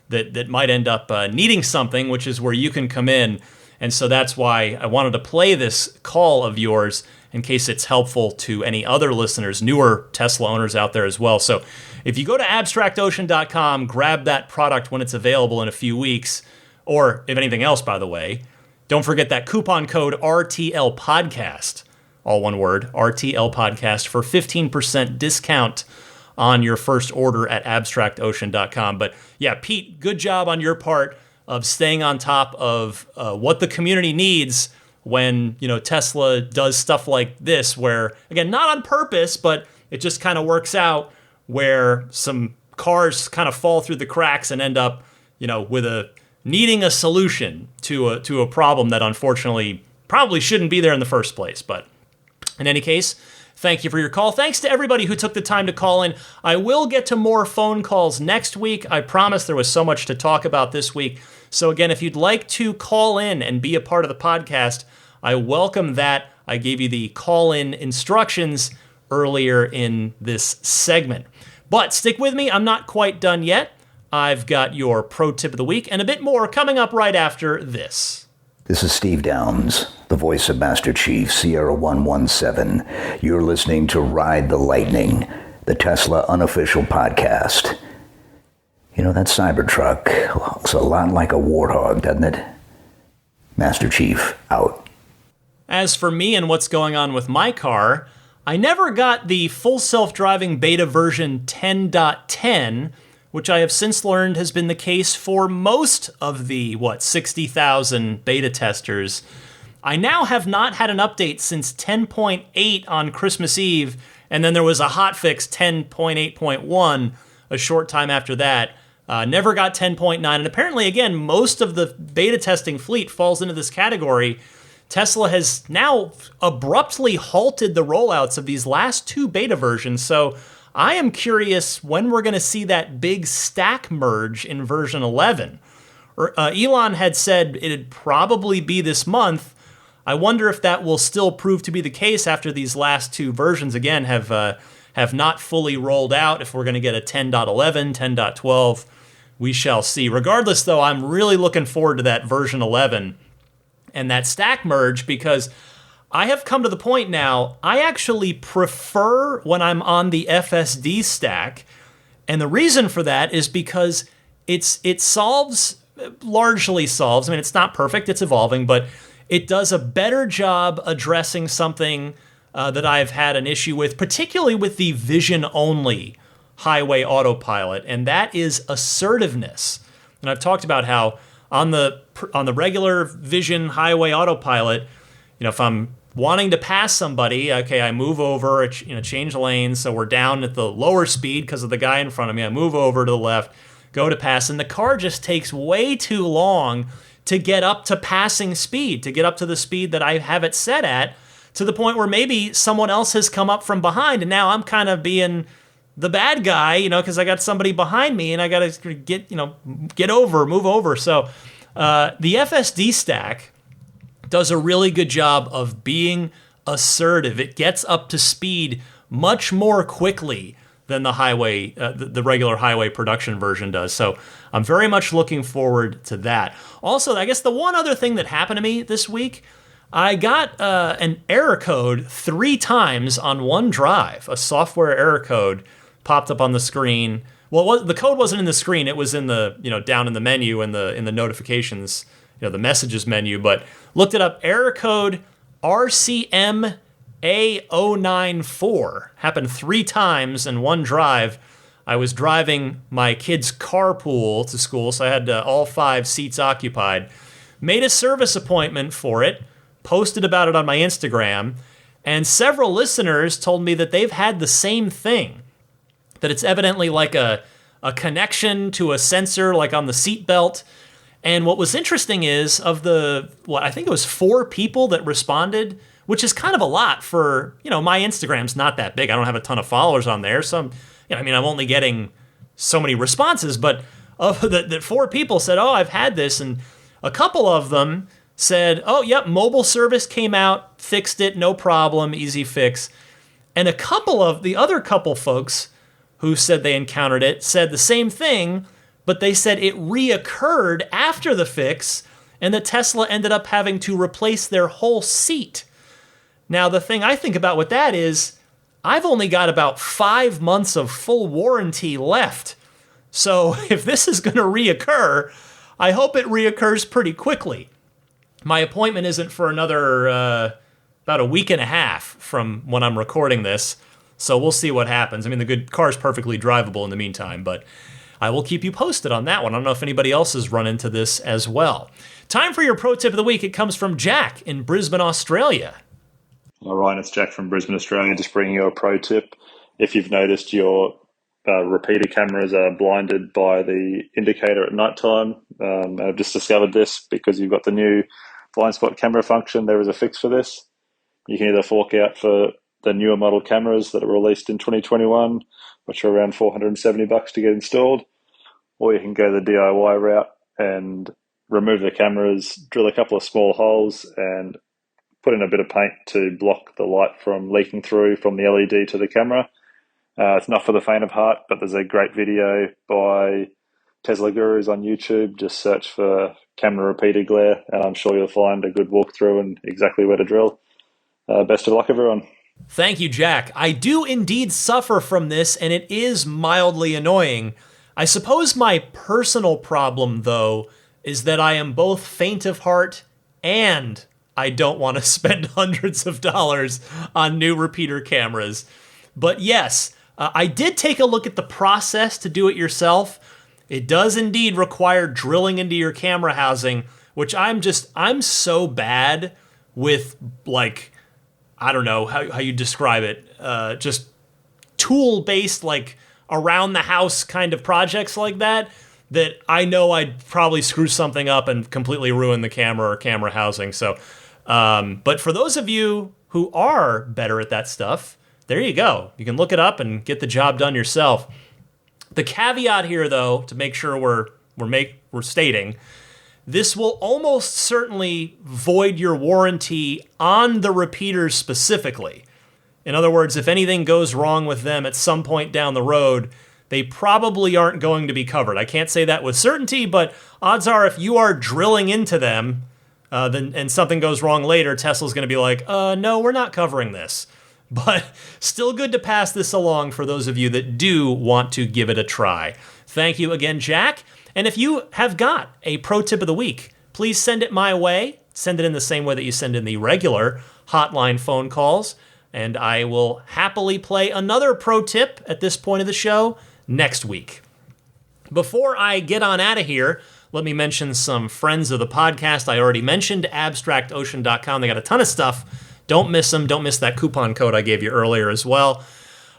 that might end up needing something, which is where you can come in. And so that's why I wanted to play this call of yours in case it's helpful to any other listeners, newer Tesla owners out there as well. So if you go to abstractocean.com, grab that product when it's available in a few weeks, or if anything else, by the way, don't forget that coupon code RTL Podcast, all one word, RTL Podcast, for 15% discount on your first order at abstractocean.com. But yeah, Pete, good job on your part of staying on top of what the community needs when Tesla does stuff like this, where, again, not on purpose, but it just kind of works out where some cars kind of fall through the cracks and end up, with needing a solution to a problem that unfortunately probably shouldn't be there in the first place. But in any case, thank you for your call. Thanks to everybody who took the time to call in. I will get to more phone calls next week. I promise. There was so much to talk about this week. So again, if you'd like to call in and be a part of the podcast, I welcome that. I gave you the call-in instructions earlier in this segment. But stick with me. I'm not quite done yet. I've got your pro tip of the week and a bit more coming up right after this. This is Steve Downs, the voice of Master Chief, Sierra 117. You're listening to Ride the Lightning, the Tesla unofficial podcast. That Cybertruck looks a lot like a warthog, doesn't it? Master Chief, out. As for me and what's going on with my car, I never got the full self-driving beta version 10.10, which I have since learned has been the case for most of the, 60,000 beta testers. I now have not had an update since 10.8 on Christmas Eve, and then there was a hotfix 10.8.1 a short time after that. Never got 10.9, and apparently, again, most of the beta testing fleet falls into this category. Tesla has now abruptly halted the rollouts of these last two beta versions, so I am curious when we're going to see that big stack merge in version 11. Elon had said it'd probably be this month. I wonder if that will still prove to be the case after these last two versions, again, have not fully rolled out. If we're going to get a 10.11, 10.12, we shall see. Regardless, though, I'm really looking forward to that version 11 and that stack merge, because I have come to the point now, I actually prefer when I'm on the FSD stack, and the reason for that is because it largely solves, I mean, it's not perfect, it's evolving, but it does a better job addressing something that I've had an issue with, particularly with the vision-only highway autopilot, and that is assertiveness. And I've talked about how on the regular vision highway autopilot, if I'm wanting to pass somebody, okay, I move over, change lanes, so we're down at the lower speed because of the guy in front of me. I move over to the left, go to pass, and the car just takes way too long to get up to passing speed, to get up to the speed that I have it set at, to the point where maybe someone else has come up from behind, and now I'm kind of being the bad guy, because I got somebody behind me, and I got to move over. So the FSD stack does a really good job of being assertive. It gets up to speed much more quickly than the highway, the regular highway production version does. So I'm very much looking forward to that. Also, I guess the one other thing that happened to me this week, I got an error code 3 times on one drive. A software error code popped up on the screen. Well, the code wasn't in the screen. It was in the, down in the menu in the notifications, the messages menu. But looked it up. Error code RCMA094 happened 3 times in one drive. I was driving my kid's carpool to school, so I had all 5 seats occupied. made a service appointment for it, posted about it on my Instagram, and several listeners told me that they've had the same thing, that it's evidently like a connection to a sensor like on the seatbelt. And what was interesting is of I think it was 4 people that responded, which is kind of a lot for, my Instagram's not that big. I don't have a ton of followers on there. So, I'm only getting so many responses, but of that 4 people said, oh, I've had this. And a couple of them said, oh, yep, mobile service came out, fixed it, no problem, easy fix. And the other couple folks who said they encountered it said the same thing, but they said it reoccurred after the fix, and the Tesla ended up having to replace their whole seat. Now, the thing I think about with that is I've only got about 5 months of full warranty left. So if this is going to reoccur, I hope it reoccurs pretty quickly. My appointment isn't for another about a week and a half from when I'm recording this, so we'll see what happens. The car's perfectly drivable in the meantime, but I will keep you posted on that one. I don't know if anybody else has run into this as well. Time for your pro tip of the week. It comes from Jack in Brisbane, Australia. All right, it's Jack from Brisbane, Australia, just bringing you a pro tip. If you've noticed your repeater cameras are blinded by the indicator at night time, I've just discovered this because you've got the new blind spot camera function. There is a fix for this. You can either fork out for the newer model cameras that are released in 2021, which are around $470 to get installed, or you can go the DIY route and remove the cameras, drill a couple of small holes, and put in a bit of paint to block the light from leaking through from the LED to the camera. It's not for the faint of heart, but there's a great video by Tesla Gurus on YouTube. Just search for camera repeater glare, and I'm sure you'll find a good walkthrough and exactly where to drill. Best of luck, everyone. Thank you, Jack. I do indeed suffer from this, and it is mildly annoying. I suppose my personal problem, though, is that I am both faint of heart and I don't want to spend hundreds of dollars on new repeater cameras. But yes, I did take a look at the process to do it yourself. It does indeed require drilling into your camera housing, which I'm so bad with, like, I don't know how you describe it, just tool-based, like, around the house kind of projects like that I know I'd probably screw something up and completely ruin the camera or camera housing. So, but for those of you who are better at that stuff, there you go. You can look it up and get the job done yourself. The caveat here, though, to make sure we're stating, this will almost certainly void your warranty on the repeaters specifically. In other words, if anything goes wrong with them at some point down the road, they probably aren't going to be covered. I can't say that with certainty, but odds are if you are drilling into them and something goes wrong later, Tesla's going to be like, no, we're not covering this. But still good to pass this along for those of you that do want to give it a try. Thank you again, Jack. And if you have got a pro tip of the week, please send it my way. Send it in the same way that you send in the regular hotline phone calls. And I will happily play another pro tip at this point of the show next week. Before I get on out of here, let me mention some friends of the podcast. I already mentioned abstractocean.com. They got a ton of stuff. Don't miss them. Don't miss that coupon code I gave you earlier as well.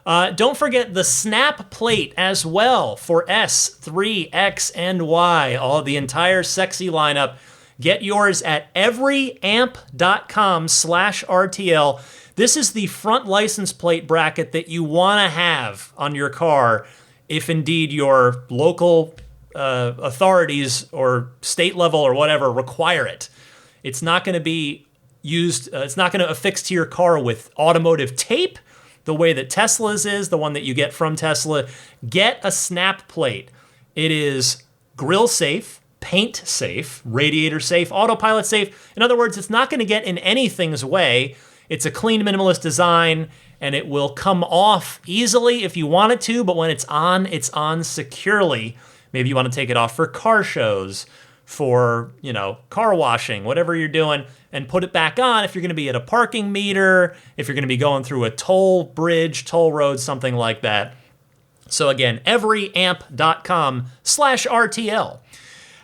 Don't forget the snap plate as well for S, 3, X, and Y. All the entire sexy lineup. Get yours at everyamp.com/RTL. This is the front license plate bracket that you want to have on your car if indeed your local authorities or state level or whatever require it. It's not going to be used, it's not going to affix to your car with automotive tape the way that Tesla's is, the one that you get from Tesla. Get a snap plate. It is grill safe, paint safe, radiator safe, autopilot safe. In other words, it's not going to get in anything's way. It's a clean, minimalist design, and it will come off easily if you want it to, but when it's on securely. Maybe you want to take it off for car shows, for, car washing, whatever you're doing, and put it back on if you're going to be at a parking meter, if you're going to be going through a toll bridge, toll road, something like that. So again, everyamp.com/RTL.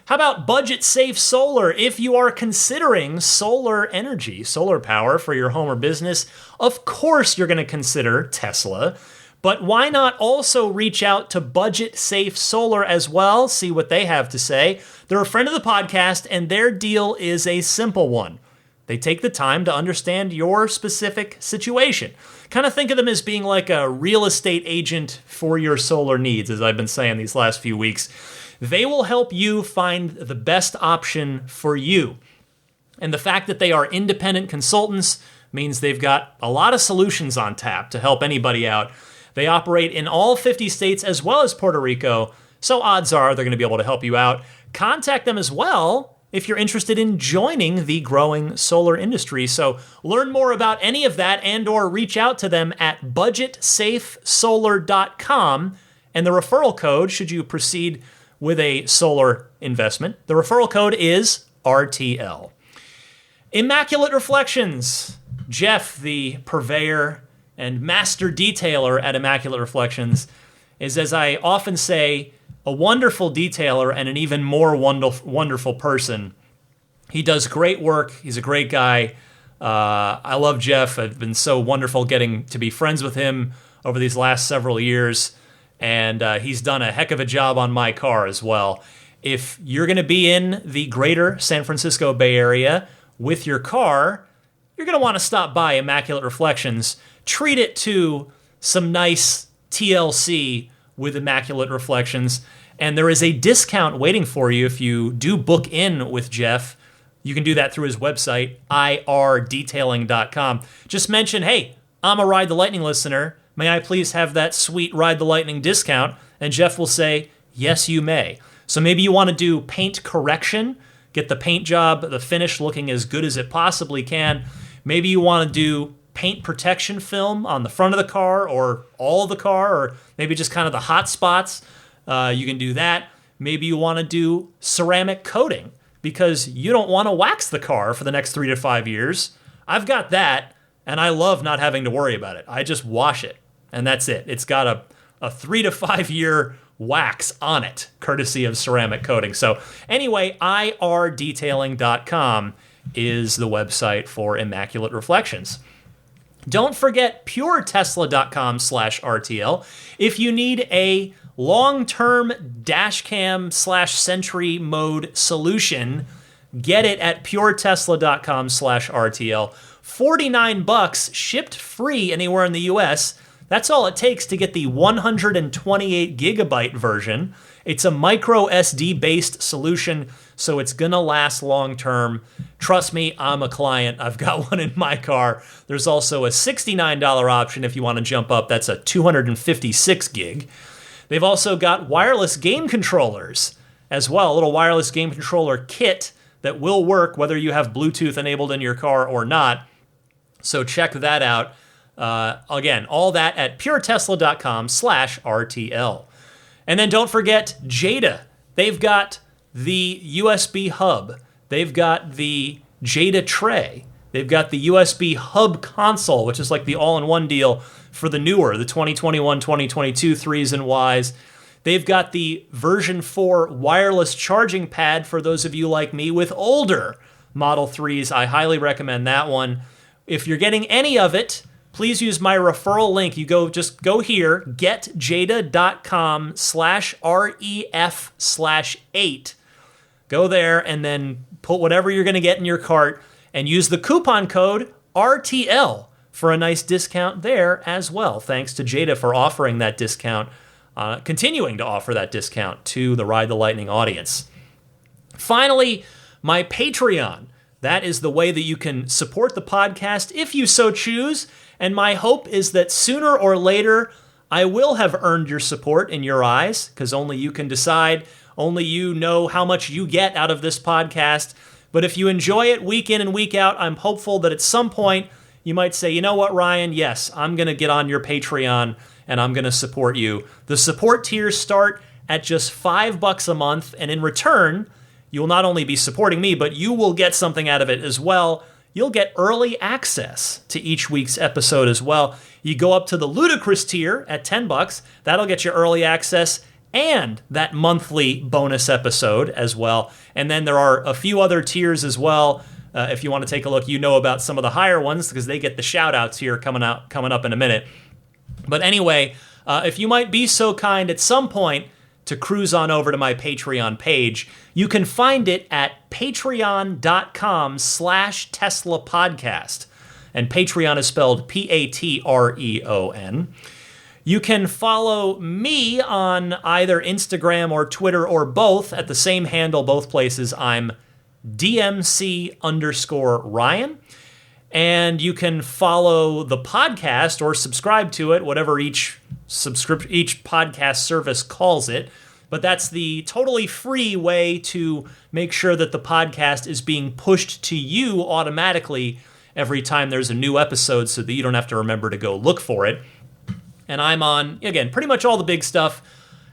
How about budget safe solar? If you are considering solar energy, solar power for your home or business, of course you're going to consider Tesla. But why not also reach out to Budget Safe Solar as well, see what they have to say. They're a friend of the podcast, and their deal is a simple one. They take the time to understand your specific situation. Kind of think of them as being like a real estate agent for your solar needs, as I've been saying these last few weeks. They will help you find the best option for you. And the fact that they are independent consultants means they've got a lot of solutions on tap to help anybody out. They operate in all 50 states as well as Puerto Rico, so odds are they're going to be able to help you out. Contact them as well if you're interested in joining the growing solar industry. So learn more about any of that and or reach out to them at budgetsafesolar.com. And the referral code, should you proceed with a solar investment, the referral code is RTL. Immaculate Reflections. Jeff, the purveyor and master detailer at Immaculate Reflections, is, as I often say, a wonderful detailer and an even more wonderful person. He does great work. He's a great guy. I love Jeff. I've been so wonderful getting to be friends with him over these last several years, and he's done a heck of a job on my car as well. If you're going to be in the greater San Francisco Bay Area with your car, you're going to want to stop by Immaculate Reflections. Treat it to some nice TLC with Immaculate Reflections. And there is a discount waiting for you if you do book in with Jeff. You can do that through his website, irdetailing.com. Just mention, hey, I'm a Ride the Lightning listener. May I please have that sweet Ride the Lightning discount? And Jeff will say, yes, you may. So maybe you want to do paint correction, get the paint job, the finish looking as good as it possibly can. Maybe you want to do paint protection film on the front of the car or all of the car, or maybe just kind of the hot spots. You can do that. Maybe you want to do ceramic coating because you don't want to wax the car for the next 3 to 5 years. I've got that, and I love not having to worry about it. I just wash it, and that's it. It's got a 3 to 5 year wax on it, courtesy of ceramic coating. So anyway, irdetailing.com is the website for Immaculate Reflections. Don't forget puretesla.com/RTL. If you need a long-term dash cam /Sentry mode solution, get it at puretesla.com/RTL. $49 shipped free anywhere in the US. That's all it takes to get the 128 gigabyte version. It's a micro SD based solution, so it's gonna last long term. Trust me, I'm a client. I've got one in my car. There's also a $69 option if you want to jump up. That's a 256 gig. They've also got wireless game controllers as well, a little wireless game controller kit that will work whether you have Bluetooth enabled in your car or not. So check that out. Again, all that at puretesla.com/RTL. And then don't forget Jada. They've got the USB hub. They've got the Jada tray. They've got the USB hub console, which is like the all-in-one deal for the newer, the 2021, 2022 3s and Ys. They've got the version 4 wireless charging pad for those of you like me with older Model 3s. I highly recommend that one. If you're getting any of it, please use my referral link. You just go here, getjada.com/REF/8. Go there and then put whatever you're going to get in your cart and use the coupon code RTL for a nice discount there as well. Thanks to Jada for offering that discount, continuing to offer that discount to the Ride the Lightning audience. Finally, my Patreon. That is the way that you can support the podcast if you so choose. And my hope is that sooner or later, I will have earned your support in your eyes, because only you can decide. Only you know how much you get out of this podcast. But if you enjoy it week in and week out, I'm hopeful that at some point you might say, you know what, Ryan? Yes, I'm going to get on your Patreon and I'm going to support you. The support tiers start at just $5 a month. And in return, you will not only be supporting me, but you will get something out of it as well. You'll get early access to each week's episode as well. You go up to the ludicrous tier at $10. That'll get you early access and that monthly bonus episode as well. And then there are a few other tiers as well. If you want to take a look, you know about some of the higher ones because they get the shout outs here coming up in a minute. But anyway, if you might be so kind at some point to cruise on over to my Patreon page, you can find it at patreon.com/Tesla podcast. And Patreon is spelled Patreon. You can follow me on either Instagram or Twitter or both at the same handle, both places. I'm DMC_Ryan. And you can follow the podcast or subscribe to it, whatever each podcast service calls it. But that's the totally free way to make sure that the podcast is being pushed to you automatically every time there's a new episode so that you don't have to remember to go look for it. And I'm on, again, pretty much all the big stuff.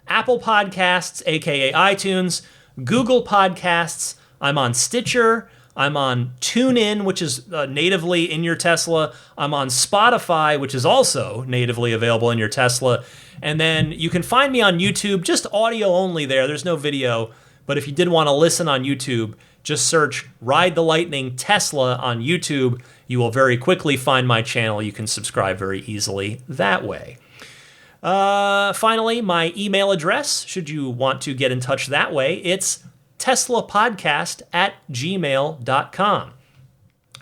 Apple Podcasts, aka iTunes, Google Podcasts. I'm on Stitcher. I'm on TuneIn, which is natively in your Tesla. I'm on Spotify, which is also natively available in your Tesla. And then you can find me on YouTube, just audio only there. There's no video. But if you did want to listen on YouTube, just search Ride the Lightning Tesla on YouTube. You will very quickly find my channel. You can subscribe very easily that way. Finally, my email address, should you want to get in touch that way, it's teslapodcast@gmail.com.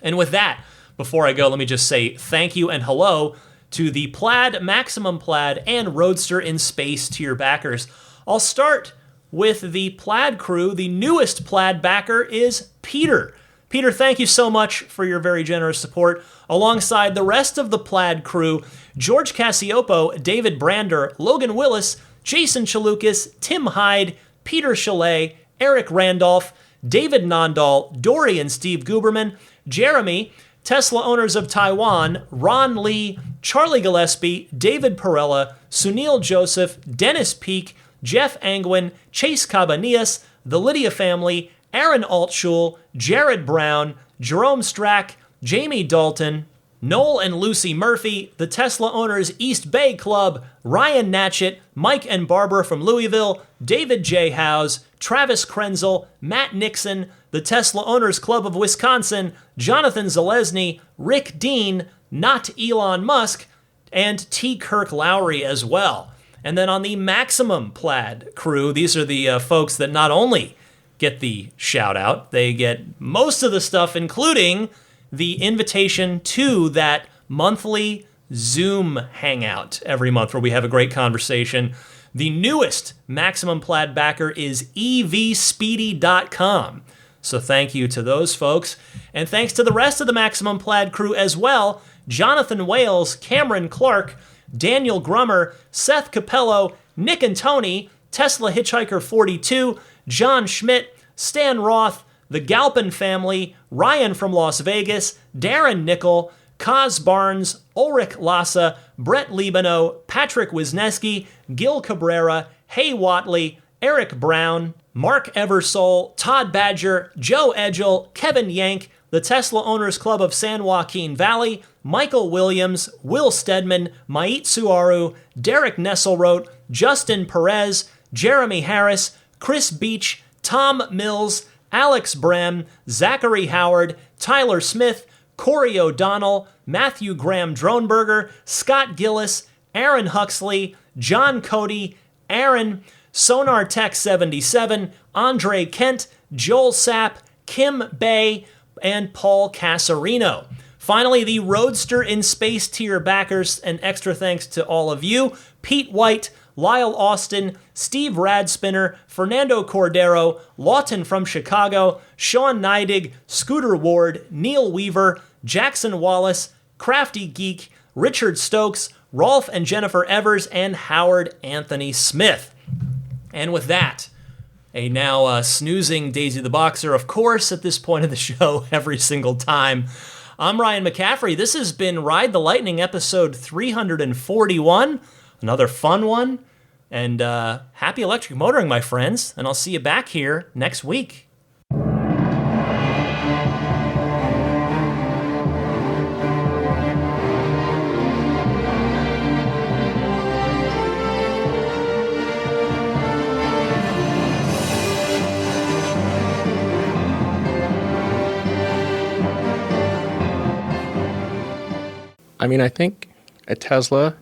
And with that, before I go, let me just say thank you and hello to the Plaid, Maximum Plaid, and Roadster in Space tier backers. I'll start with the Plaid crew. The newest Plaid backer is Peter. Peter, thank you so much for your very generous support. Alongside the rest of the Plaid crew, George Cassiopo, David Brander, Logan Willis, Jason Chalukas, Tim Hyde, Peter Chalet, Eric Randolph, David Nondahl, Dory and Steve Guberman, Jeremy, Tesla Owners of Taiwan, Ron Lee, Charlie Gillespie, David Perella, Sunil Joseph, Dennis Peak, Jeff Angwin, Chase Cabanillas, the Lydia family, Aaron Altschul, Jared Brown, Jerome Strack, Jamie Dalton, Noel and Lucy Murphy, the Tesla Owners East Bay Club, Ryan Natchett, Mike and Barbara from Louisville, David J. Howes, Travis Krenzel, Matt Nixon, the Tesla Owners Club of Wisconsin, Jonathan Zalesny, Rick Dean, not Elon Musk, and T. Kirk Lowry as well. And then on the Maximum Plaid crew, these are the folks that not only get the shout out, they get most of the stuff, including the invitation to that monthly Zoom hangout every month where we have a great conversation. The newest Maximum Plaid backer is evspeedy.com. So thank you to those folks. And thanks to the rest of the Maximum Plaid crew as well. Jonathan Wales, Cameron Clark, Daniel Grummer, Seth Capello, Nick and Tony, Tesla Hitchhiker 42, John Schmidt, Stan Roth, the Galpin family, Ryan from Las Vegas, Darren Nickel, Kaz Barnes, Ulrich Lassa, Brett Libano, Patrick Wisniewski, Gil Cabrera, Hay Watley, Eric Brown, Mark Eversole, Todd Badger, Joe Edgel, Kevin Yank, the Tesla Owners Club of San Joaquin Valley, Michael Williams, Will Stedman, Mait Suaru, Derek Nesselrote, Justin Perez, Jeremy Harris, Chris Beach, Tom Mills, Alex Brem, Zachary Howard, Tyler Smith, Corey O'Donnell, Matthew Graham Dronberger, Scott Gillis, Aaron Huxley, John Cody, Aaron, Sonar Tech 77, Andre Kent, Joel Sapp, Kim Bay, and Paul Casarino. Finally, the Roadster in Space tier backers, and extra thanks to all of you: Pete White, Lyle Austin, Steve Radspinner, Fernando Cordero, Lawton from Chicago, Sean Neidig, Scooter Ward, Neil Weaver, Jackson Wallace, Crafty Geek, Richard Stokes, Rolf and Jennifer Evers, and Howard Anthony Smith. And with that, a now snoozing Daisy the Boxer, of course, at this point of the show every single time. I'm Ryan McCaffrey. This has been Ride the Lightning episode 341. Another fun one. And happy electric motoring, my friends. And I'll see you back here next week. I mean, I think a Tesla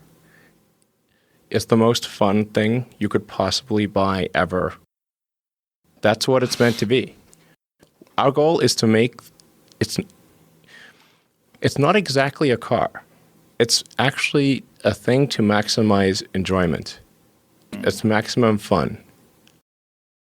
is the most fun thing you could possibly buy ever. That's what it's meant to be. Our goal is to make it's not exactly a car. It's actually a thing to maximize enjoyment. It's maximum fun.